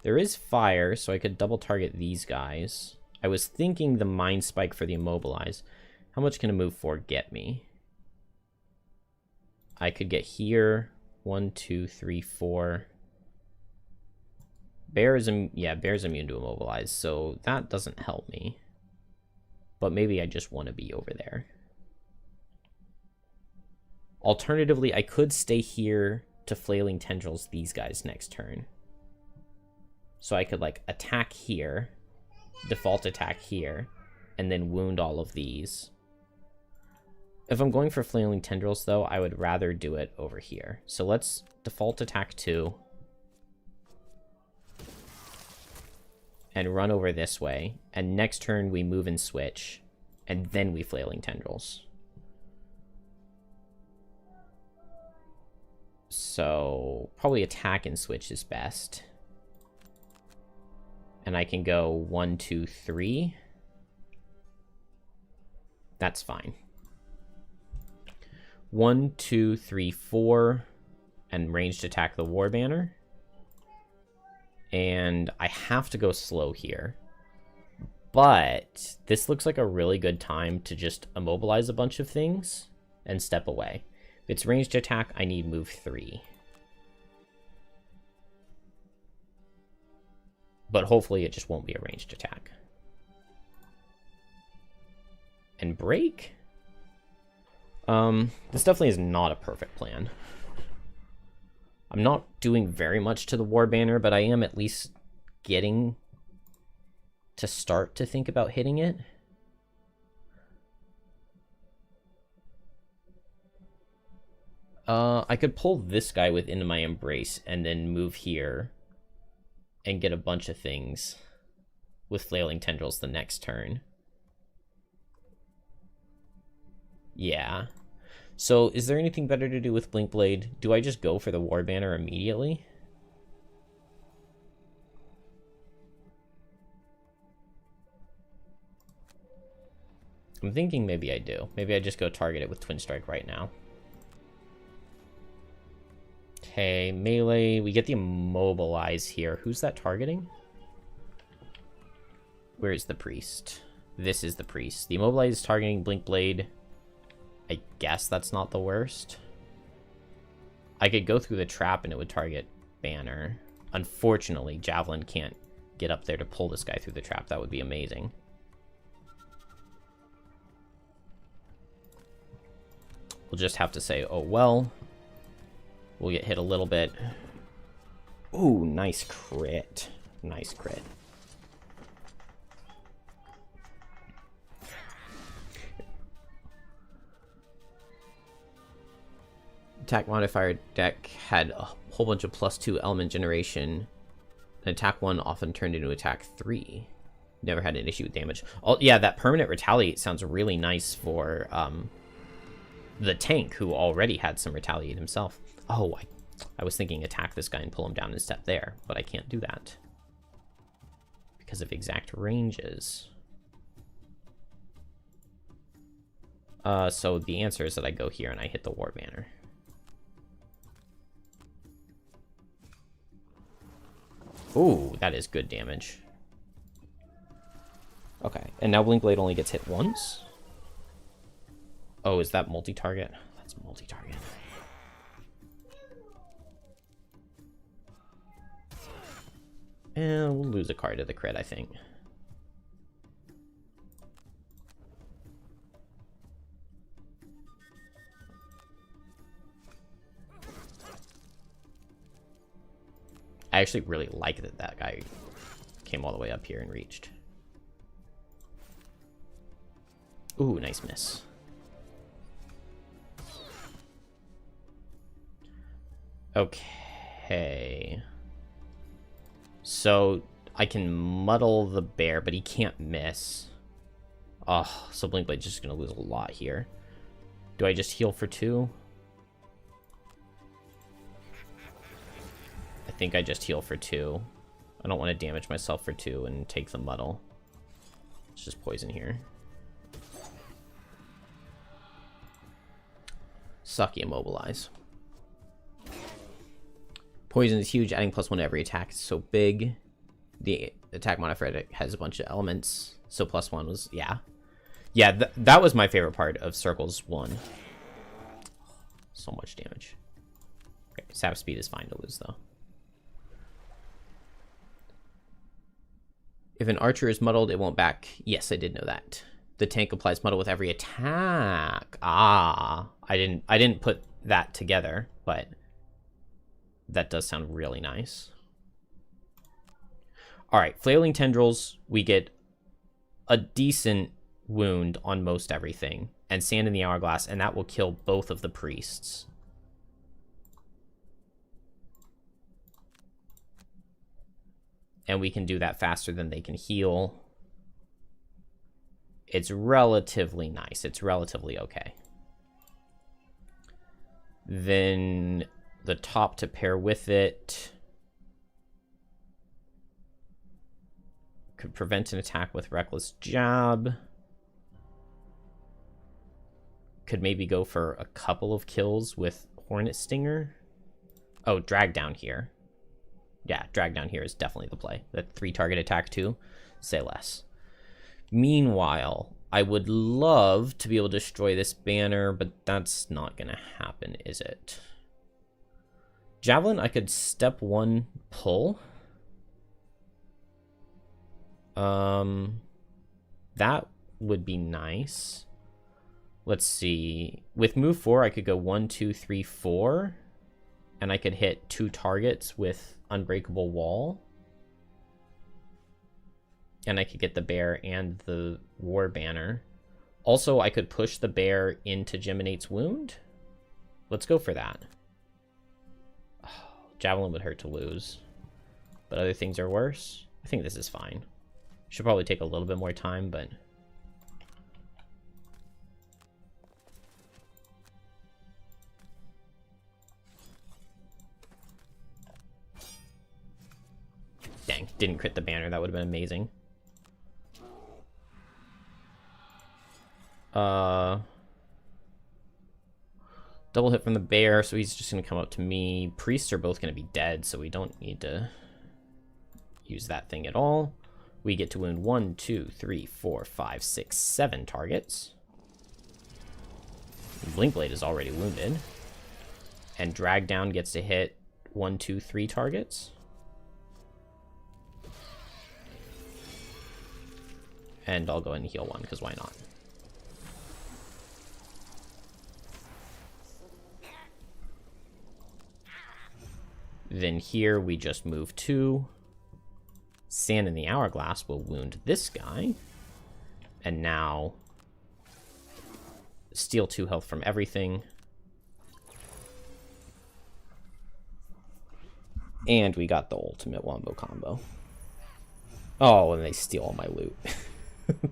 There is fire, so I could double target these guys. I was thinking the Mind Spike for the Immobilize. How much can a move 4 get me? I could get here. 1, 2, 3, 4. Bear's immune to Immobilize, so that doesn't help me. But maybe I just want to be over there. Alternatively, I could stay here to Flailing Tendrils these guys next turn. So I could, like, attack here, default attack here, and then wound all of these. If I'm going for Flailing Tendrils, though, I would rather do it over here. So let's default attack 2. And run over this way. And next turn, we move and switch. And then we Flailing Tendrils. So probably attack and switch is best. And I can go 1, 2, 3. That's fine. 1, 2, 3, 4. And ranged attack the War Banner. And I have to go slow here. But this looks like a really good time to just immobilize a bunch of things and step away. If it's ranged attack, I need move 3. But hopefully it just won't be a ranged attack. And break? This definitely is not a perfect plan. I'm not doing very much to the War Banner, but I am at least getting to start to think about hitting it. I could pull this guy within my Embrace and then move here and get a bunch of things with Flailing Tendrils the next turn. Yeah. So, is there anything better to do with Blink Blade? Do I just go for the War Banner immediately? I'm thinking maybe I do. Maybe I just go target it with Twin Strike right now. Okay, melee. We get the Immobilize here. Who's that targeting? Where is the Priest? This is the Priest. The Immobilize is targeting Blink Blade. I guess that's not the worst. I could go through the trap and it would target Banner. Unfortunately, Javelin can't get up there to pull this guy through the trap. That would be amazing. We'll just have to say, oh well. We'll get hit a little bit. Ooh, nice crit. Nice crit. Attack modifier deck had a whole bunch of +2 element generation. And attack 1 often turned into attack 3. Never had an issue with damage. Oh, yeah, that permanent retaliate sounds really nice for the tank, who already had some retaliate himself. Oh, I was thinking attack this guy and pull him down and step there, but I can't do that because of exact ranges. So the answer is that I go here and I hit the War Banner. Ooh, that is good damage. Okay, and now Blink Blade only gets hit once? Oh, is that multi-target? That's multi-target. And we'll lose a card to the crit, I think. I actually really like that that guy came all the way up here and reached. Ooh, nice miss. Okay. So I can muddle the bear, but he can't miss. Oh, so Blink Blade's just gonna lose a lot here. Do I just heal for 2? I think I just heal for 2. I don't want to damage myself for 2 and take the muddle. It's just poison here. Sucky Immobilize. Poison is huge, adding +1 to every attack is so big. The attack modifier has a bunch of elements, So +1 was, yeah. Yeah, that was my favorite part of Circles 1. So much damage. Okay, sap speed is fine to lose, though. If an archer is muddled, it won't back. Yes, I did know that. The tank applies muddle with every attack. Ah, I didn't put that together, but that does sound really nice. All right, flailing tendrils, we get a decent wound on most everything, and sand in the hourglass, and that will kill both of the priests. And we can do that faster than they can heal. It's relatively nice. It's relatively okay. Then the top to pair with it could prevent an attack with Reckless Jab. Could maybe go for a couple of kills with Hornet Stinger. Oh, drag down here. Yeah, drag down here is definitely the play. That 3-target attack too. Say less. Meanwhile, I would love to be able to destroy this banner, but that's not going to happen, is it? Javelin, I could step 1 pull. That would be nice. Let's see. With move 4, I could go 1, 2, 3, 4. And I could hit 2 targets with Unbreakable Wall. And I could get the bear and the war banner. Also, I could push the bear into Geminate's wound. Let's go for that. Oh, Javelin would hurt to lose. But other things are worse. I think this is fine. Should probably take a little bit more time, but... Dang, didn't crit the banner. That would have been amazing. Double hit from the bear, so he's just going to come up to me. Priests are both going to be dead, so we don't need to use that thing at all. We get to wound 1, 2, 3, 4, 5, 6, 7 targets. Blinkblade is already wounded. And Drag Down gets to hit 1, 2, 3 targets. And I'll go ahead and heal 1, because why not? Then here we just move 2. Sand in the Hourglass will wound this guy. And now steal 2 health from everything. And we got the ultimate wombo combo. Oh, and they steal all my loot.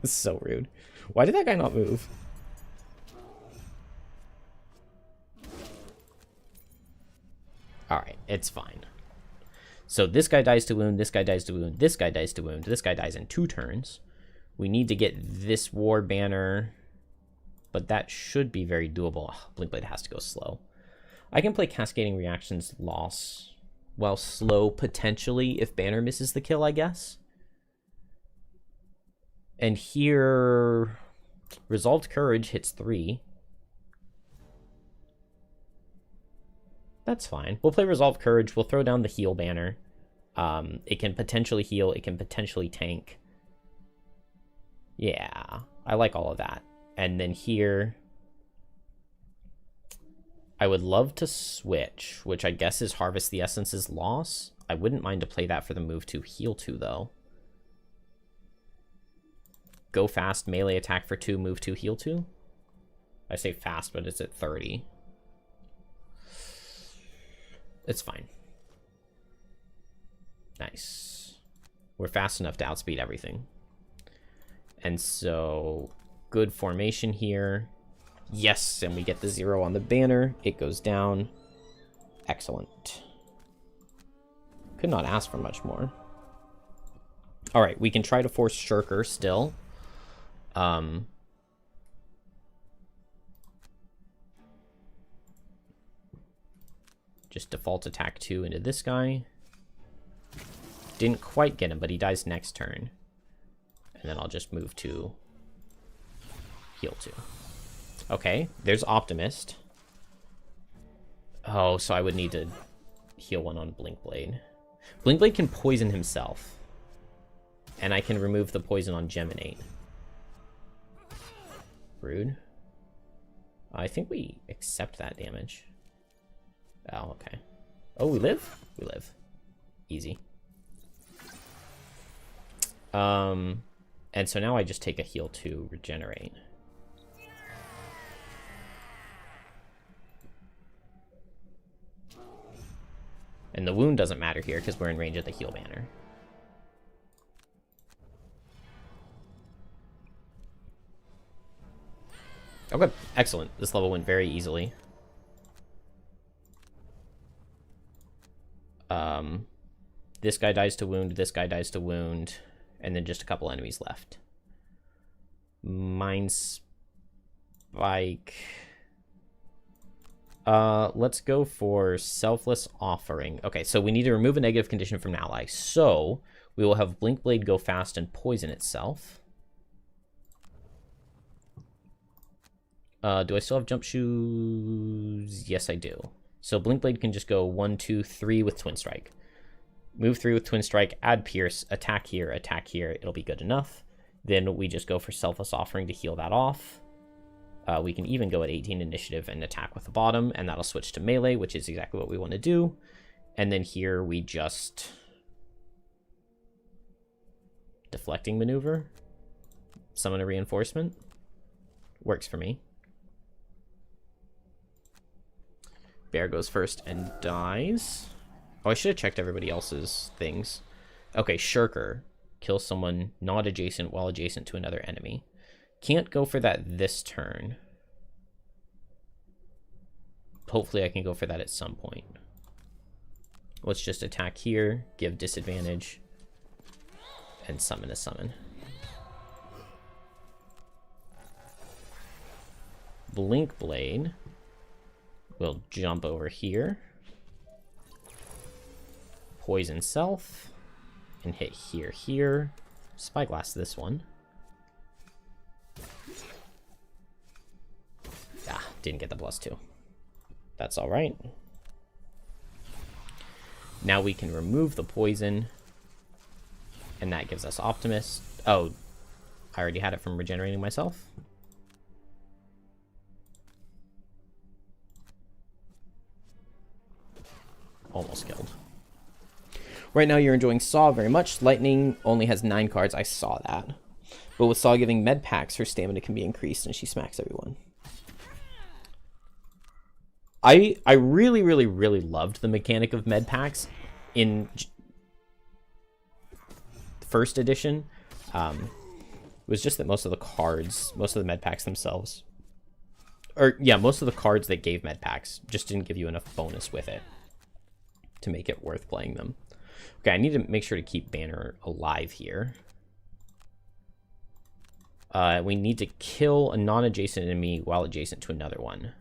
So rude. Why did that guy not move? Alright, it's fine. So this guy dies to wound, this guy dies to wound, this guy dies to wound, this guy dies in 2 turns. We need to get this war banner, but that should be very doable. Oh, Blinkblade has to go slow. I can play Cascading Reactions loss while slow, potentially, if banner misses the kill, I guess. And here, Resolved Courage hits 3. That's fine. We'll play Resolved Courage. We'll throw down the heal banner. It can potentially heal. It can potentially tank. Yeah, I like all of that. And then here, I would love to switch, which I guess is Harvest the Essence's loss. I wouldn't mind to play that for the move to heal 2, though. Go fast, melee attack for 2, move 2, heal 2. I say fast, but it's at 30. It's fine. Nice. We're fast enough to outspeed everything. And so, good formation here. Yes, and we get the 0 on the banner. It goes down. Excellent. Could not ask for much more. All right, we can try to force Shirker still. Just default attack 2 into this guy. Didn't quite get him, but he dies next turn. And then I'll just move to heal 2. Okay, there's Optimist. Oh, so I would need to heal 1 on Blinkblade. Blinkblade can poison himself. And I can remove the poison on Geminate. Rude. I think we accept that damage. Oh, okay. Oh, we live? We live. Easy. And so now I just take a heal to regenerate. And the wound doesn't matter here because we're in range of the heal banner. Okay, excellent. This level went very easily. This guy dies to wound, this guy dies to wound, and then just a couple enemies left. Mind Spike. Let's go for Selfless Offering. Okay, so we need to remove a negative condition from an ally. So we will have Blinkblade go fast and poison itself. Do I still have jump shoes? Yes, I do. So Blinkblade can just go 1, 2, 3 with Twin Strike. Move 3 with Twin Strike, add Pierce, attack here, it'll be good enough. Then we just go for Selfless Offering to heal that off. We can even go at 18 initiative and attack with the bottom, and that'll switch to melee, which is exactly what we want to do. And then here we just... Deflecting maneuver. Summon a reinforcement. Works for me. Bear goes first and dies. Oh, I should have checked everybody else's things. Okay, Shirker. Kill someone not adjacent while adjacent to another enemy. Can't go for that this turn. Hopefully I can go for that at some point. Let's just attack here, give disadvantage, and summon a summon. Blinkblade will jump over here. Poison self. And hit here. Spyglass this one. Ah, didn't get the +2. That's alright. Now we can remove the poison. And that gives us Optimist. Oh, I already had it from regenerating myself. Almost killed. Right now you're enjoying Saw very much. Lightning only has 9 cards. I saw that. But with Saw giving med packs, her stamina can be increased and she smacks everyone. I really, really, really loved the mechanic of med packs in first edition. It was just that most of the cards, most of the med packs themselves, or yeah, most of the cards that gave med packs just didn't give you enough bonus with it to make it worth playing them. Okay, I need to make sure to keep Banner alive here. We need to kill a non-adjacent enemy while adjacent to another one.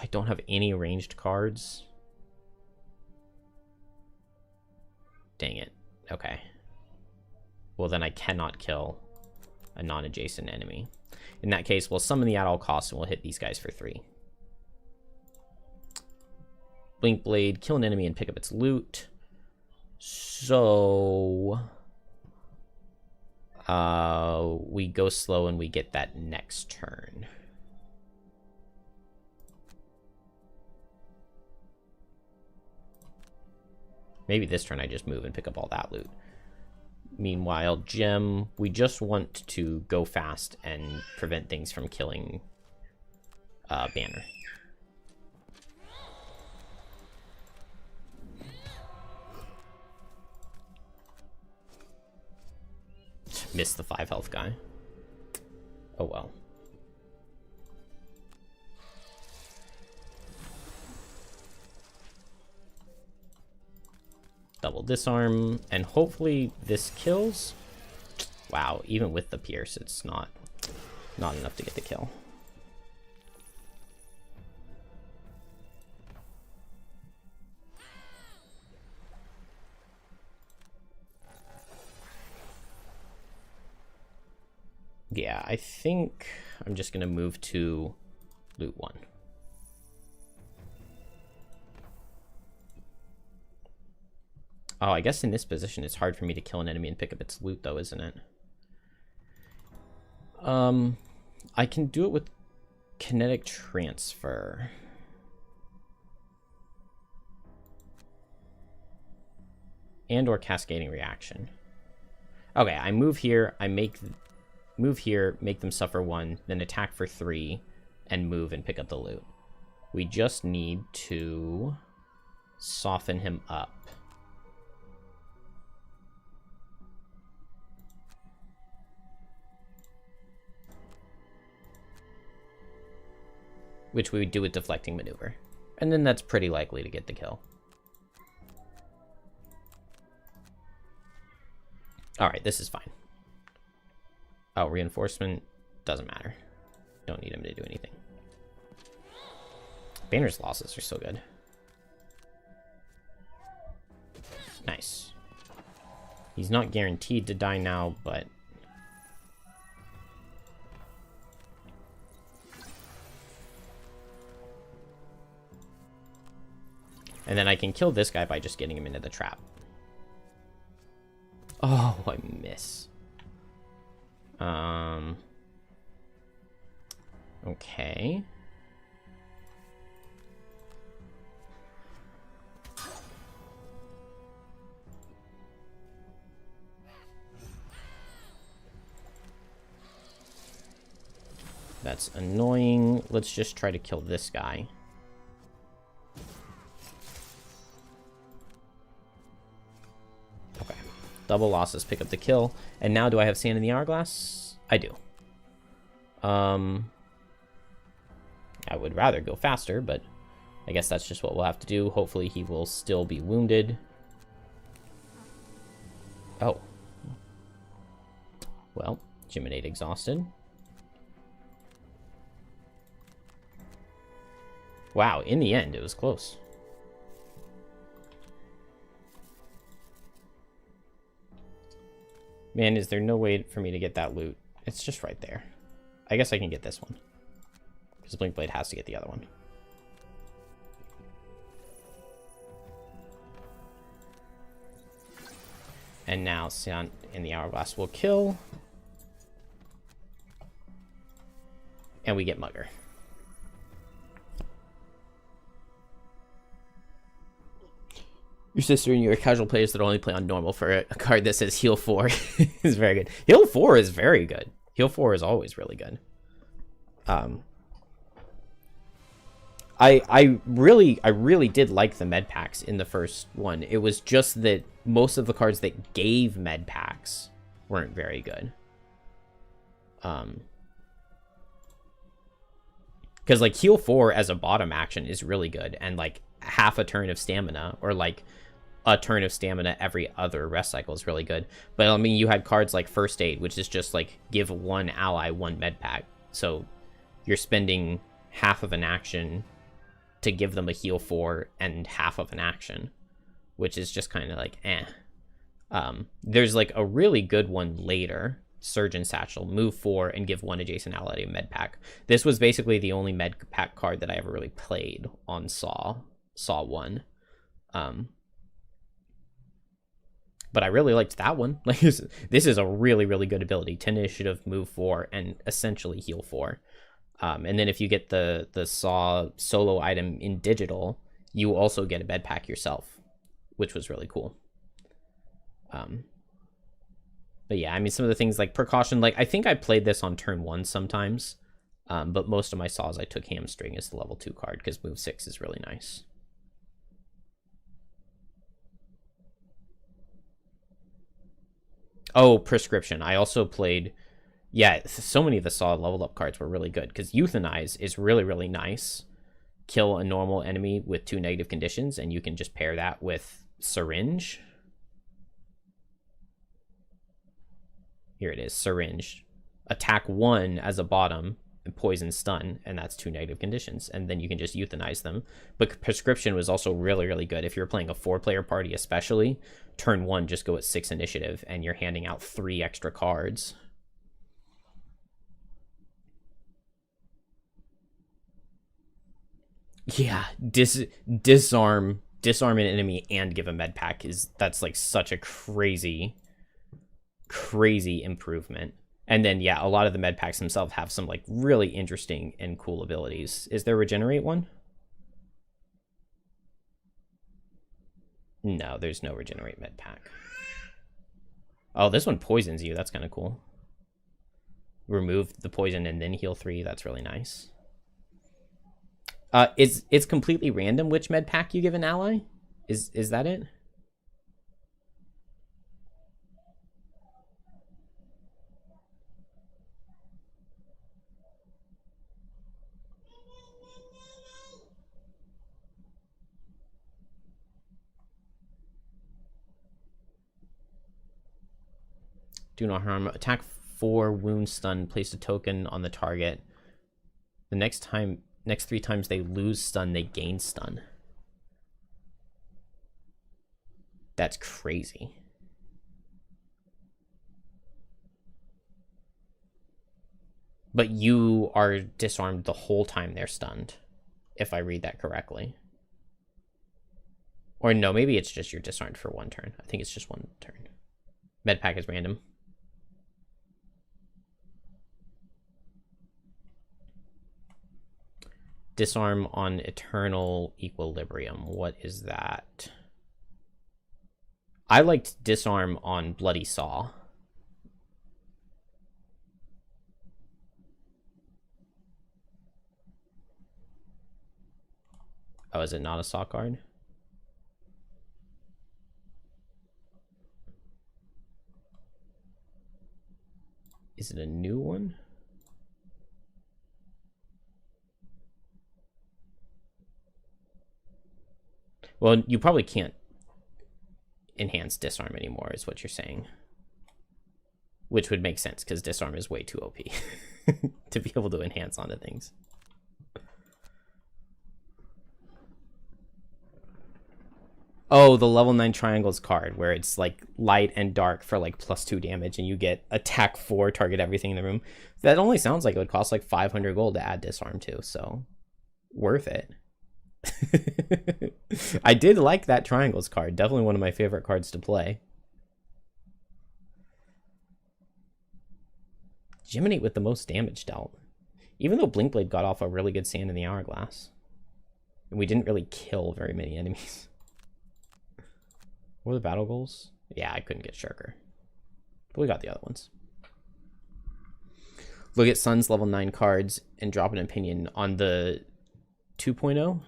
I don't have any ranged cards. Dang it. Okay. Well, then I cannot kill a non-adjacent enemy. In that case, we'll summon the at all costs and we'll hit these guys for 3. Blinkblade, kill an enemy and pick up its loot. So... we go slow and we get that next turn. Maybe this turn I just move and pick up all that loot. Meanwhile, Gem, we just want to go fast and prevent things from killing Banner. Missed the 5 health guy. Oh well. Double disarm, and hopefully this kills. Wow, even with the pierce, it's not enough to get the kill. Yeah, I think I'm just going to move to loot 1. Oh, I guess in this position it's hard for me to kill an enemy and pick up its loot, though, isn't it? I can do it with kinetic transfer. And or cascading reaction. Okay, I move here, move here, make them suffer 1, then attack for 3, and move and pick up the loot. We just need to soften him up. Which we would do with deflecting maneuver. And then that's pretty likely to get the kill. Alright, this is fine. Oh, reinforcement doesn't matter. Don't need him to do anything. Banner's losses are so good. Nice. He's not guaranteed to die now, but... And then I can kill this guy by just getting him into the trap. Oh, I miss. Okay. That's annoying. Let's just try to kill this guy. Okay. Double losses, pick up the kill. And now do I have sand in the hourglass? I do. I would rather go faster, but I guess that's just what we'll have to do. Hopefully he will still be wounded. Oh. Well, Geminate exhausted. Wow, in the end, it was close. Man, is there no way for me to get that loot? It's just right there. I guess I can get this one. Because Blinkblade has to get the other one. And now Sand in the hourglass will kill. And we get Mugger. Your sister and you are casual players that only play on normal for a card that says heal 4 is very good. Heal 4 is very good. Heal 4 is always really good. I really did like the med packs in the first one. It was just that most of the cards that gave med packs weren't very good. Because like heal 4 as a bottom action is really good, and like half a turn of stamina, or like a turn of stamina every other rest cycle is really good. But I mean, you had cards like First Aid, which is just like give one ally one med pack. So you're spending half of an action to give them a heal 4 and half of an action, which is just kind of like eh. There's like a really good one later, Surgeon Satchel, move 4 and give one adjacent ally a med pack. This was basically the only med pack card that I ever really played on Saw 1. But I really liked that one. Like this is a really, really good ability. 10 initiative, move 4, and essentially heal 4. And then if you get the Saw solo item in digital, you also get a med pack yourself, which was really cool. But yeah, I mean, some of the things like precaution, like I think I played this on turn 1 sometimes, but most of my Saws I took Hamstring as the level 2 card because move 6 is really nice. Oh, Prescription. I also played... Yeah, so many of the Saw leveled up cards were really good, because Euthanize is really, really nice. Kill a normal enemy with 2 negative conditions, and you can just pair that with Syringe. Here it is, Syringe. Attack 1 as a bottom, and Poison Stun, and that's 2 negative conditions, and then you can just Euthanize them. But Prescription was also really, really good. If you're playing a 4-player party especially, turn 1 just go at 6 initiative, and you're handing out 3 extra cards. Yeah, disarm an enemy and give a med pack that's like such a crazy improvement. And then yeah, a lot of the med packs themselves have some like really interesting and cool abilities. Is there regenerate one? No, there's no regenerate med pack. Oh, this one poisons you. That's kind of cool. Remove the poison and then heal 3. That's really nice. It's completely random which med pack you give an ally? Is that it? Do no harm. Attack 4, wound, stun. Place a token on the target. The next 3 times they lose stun, they gain stun. That's crazy. But you are disarmed the whole time they're stunned, if I read that correctly. Or no, maybe it's just you're disarmed for 1 turn. I think it's just 1 turn. Med pack is random. Disarm on Eternal Equilibrium. What is that? I liked disarm on Bloody Saw. Oh, is it not a Saw card? Is it a new one? Well, you probably can't enhance disarm anymore, is what you're saying. Which would make sense, because disarm is way too OP to be able to enhance onto things. Oh, the level 9 triangles card, where it's like light and dark for like +2 damage, and you get attack 4, target everything in the room. That only sounds like it would cost like 500 gold to add disarm to, so worth it. I did like that triangles card. Definitely one of my favorite cards to play. Geminate with the most damage dealt. Even though Blinkblade got off a really good Sand in the Hourglass. And we didn't really kill very many enemies. What were the battle goals? Yeah, I couldn't get Shirker. But we got the other ones. Look at Sun's level 9 cards and drop an opinion on the 2.0.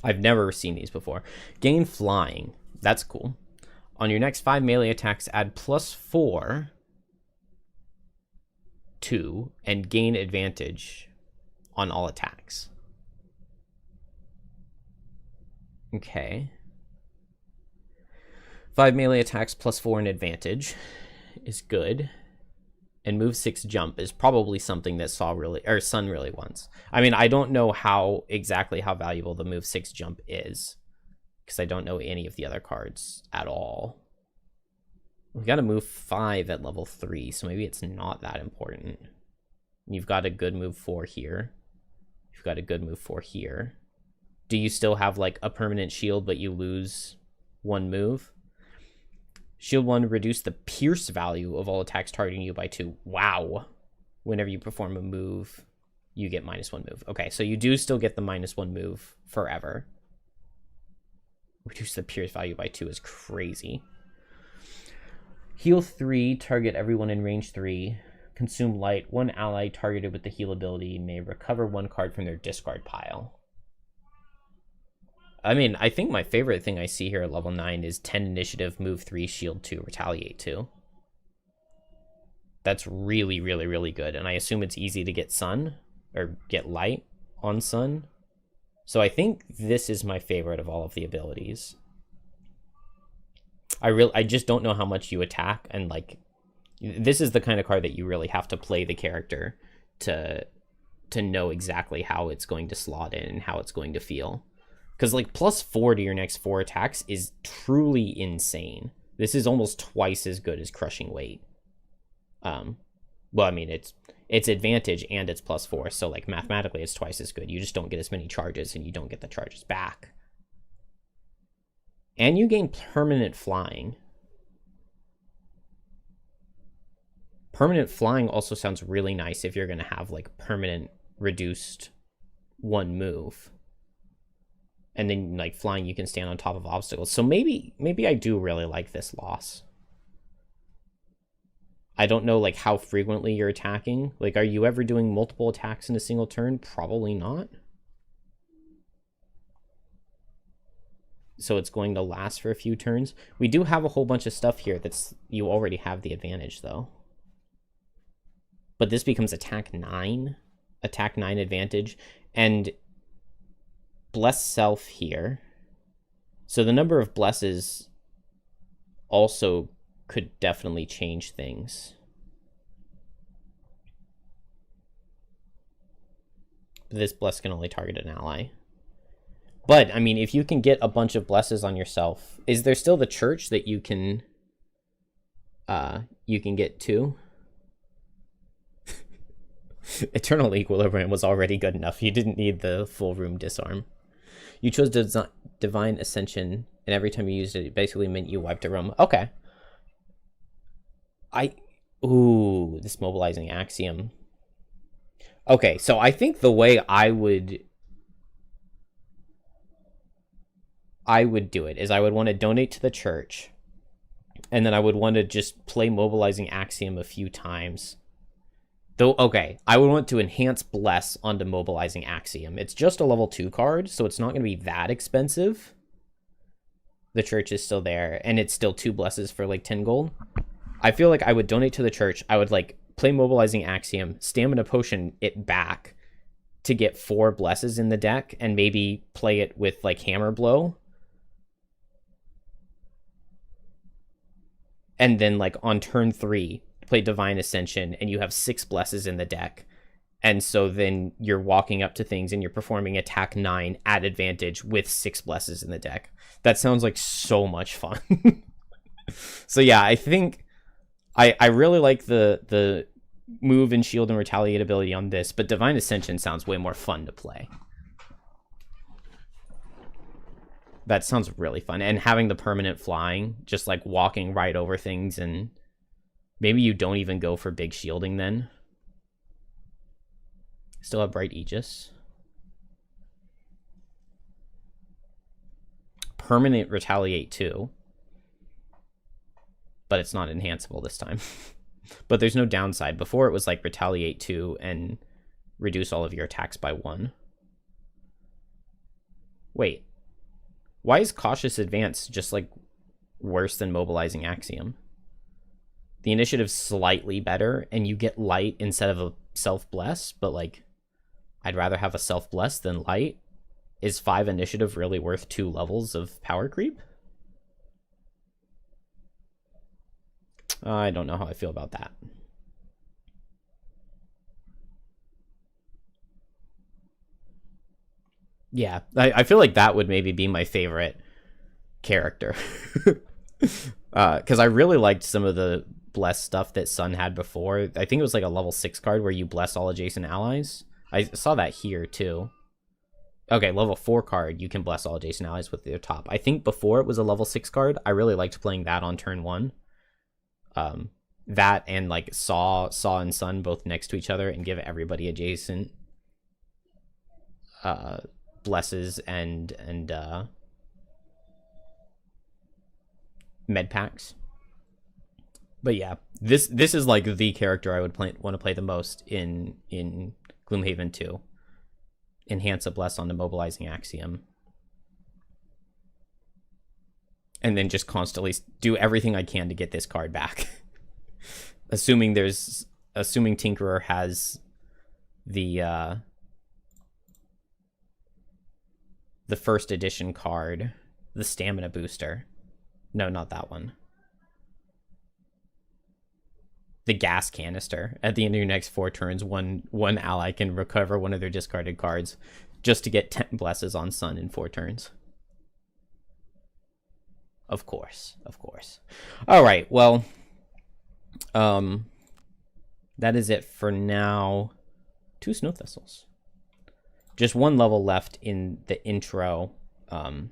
I've never seen these before. Gain flying. That's cool. On your next 5 melee attacks, add +4 to and gain advantage on all attacks. Okay. 5 melee attacks +4 and advantage is good. And move 6 jump is probably something that Sun really wants. I mean, I don't know exactly how valuable the move 6 jump is, because I don't know any of the other cards at all. We got to move 5 at level 3, so maybe it's not that important. You've got a good move 4 here. You've got a good move 4 here. Do you still have like a permanent shield, but you lose 1 move? Shield 1, reduce the pierce value of all attacks targeting you by 2. Wow. Whenever you perform a move, you get -1 move. Okay, so you do still get the -1 move forever. Reduce the pierce value by 2 is crazy. Heal 3, target everyone in range 3. Consume light. 1 ally targeted with the heal ability may recover 1 card from their discard pile. I mean, I think my favorite thing I see here at level 9 is 10 initiative, move 3, shield 2, retaliate 2. That's really, really, really good. And I assume it's easy to get sun, or get light on sun. So I think this is my favorite of all of the abilities. I just don't know how much you attack, and like, this is the kind of card that you really have to play the character to know exactly how it's going to slot in and how it's going to feel. Because like +4 to your next 4 attacks is truly insane. This is almost twice as good as crushing weight. Well, I mean, it's advantage and it's +4, so like mathematically it's twice as good. You just don't get as many charges and you don't get the charges back. And you gain permanent flying. Permanent flying also sounds really nice if you're going to have like permanent reduced 1 move. And then like flying, you can stand on top of obstacles. So maybe I do really like this loss. I don't know like how frequently you're attacking. Like, are you ever doing multiple attacks in a single turn? Probably not. So it's going to last for a few turns. We do have a whole bunch of stuff here that's you already have the advantage though. But this becomes attack 9 advantage, and bless self here. So the number of blesses also could definitely change things. This bless can only target an ally. But, I mean, if you can get a bunch of blesses on yourself, is there still the church that you can get to? Eternal Equilibrium was already good enough. You didn't need the full room disarm. You chose Divine Ascension, and every time you used it, it basically meant you wiped a room. Okay. Ooh, this mobilizing axiom. Okay, so I think the way I would do it is I would want to donate to the church, and then I would want to just play mobilizing axiom a few times. Though, okay, I would want to enhance Bless onto Mobilizing Axiom. It's just a level 2 card, so it's not going to be that expensive. The church is still there, and it's still 2 Blesses for like 10 gold. I feel like I would donate to the church. I would like play Mobilizing Axiom, Stamina Potion it back to get 4 Blesses in the deck, and maybe play it with like Hammer Blow. And then like on turn 3, play Divine Ascension, and you have 6 blesses in the deck. And so then you're walking up to things and you're performing attack 9 at advantage with 6 blesses in the deck. That sounds like so much fun. So yeah, I think I really like the move and shield and retaliate ability on this, but Divine Ascension sounds way more fun to play. That sounds really fun. And having the permanent flying, just like walking right over things, and maybe you don't even go for big shielding then. Still have Bright Aegis. Permanent Retaliate too. But it's not enhanceable this time. But there's no downside. Before it was like Retaliate 2 and reduce all of your attacks by 1. Wait. Why is Cautious Advance just like worse than Mobilizing Axiom? The initiative's slightly better, and you get light instead of a self-bless, but like, I'd rather have a self-bless than light. Is 5 initiative really worth 2 levels of power creep? I don't know how I feel about that. Yeah, I feel like that would maybe be my favorite character. Because I really liked some of the bless stuff that Sun had before. I think it was like a level 6 card where you bless all adjacent allies. I saw that here too. Okay, level 4 card, you can bless all adjacent allies with your top. I think before it was a level 6 card. I really liked playing that on turn 1. That and like Saw and Sun both next to each other and give everybody adjacent blesses and med packs. But yeah, this is like the character I would want to play the most in Gloomhaven 2. Enhance a bless on the Mobilizing Axiom. And then just constantly do everything I can to get this card back. assuming Tinkerer has the first edition card, the stamina booster. No, not that one. The gas canister. At the end of your next 4 turns, one ally can recover one of their discarded cards just to get 10 blesses on Sun in 4 turns. Of course. All right, well, that is it for now. 2 snow thistles. Just 1 level left in the intro. And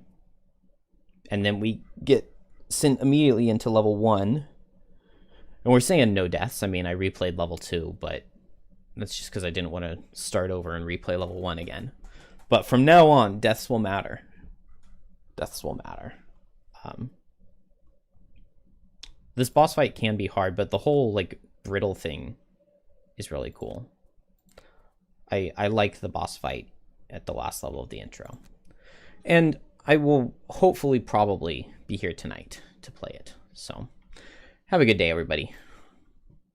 then we get sent immediately into level 1. And we're saying no deaths. I mean, I replayed level 2, but that's just because I didn't want to start over and replay level 1 again. But from now on, deaths will matter. Deaths will matter. This boss fight can be hard, but the whole, like, brittle thing is really cool. I like the boss fight at the last level of the intro. And I will hopefully probably be here tonight to play it. So, have a good day, everybody.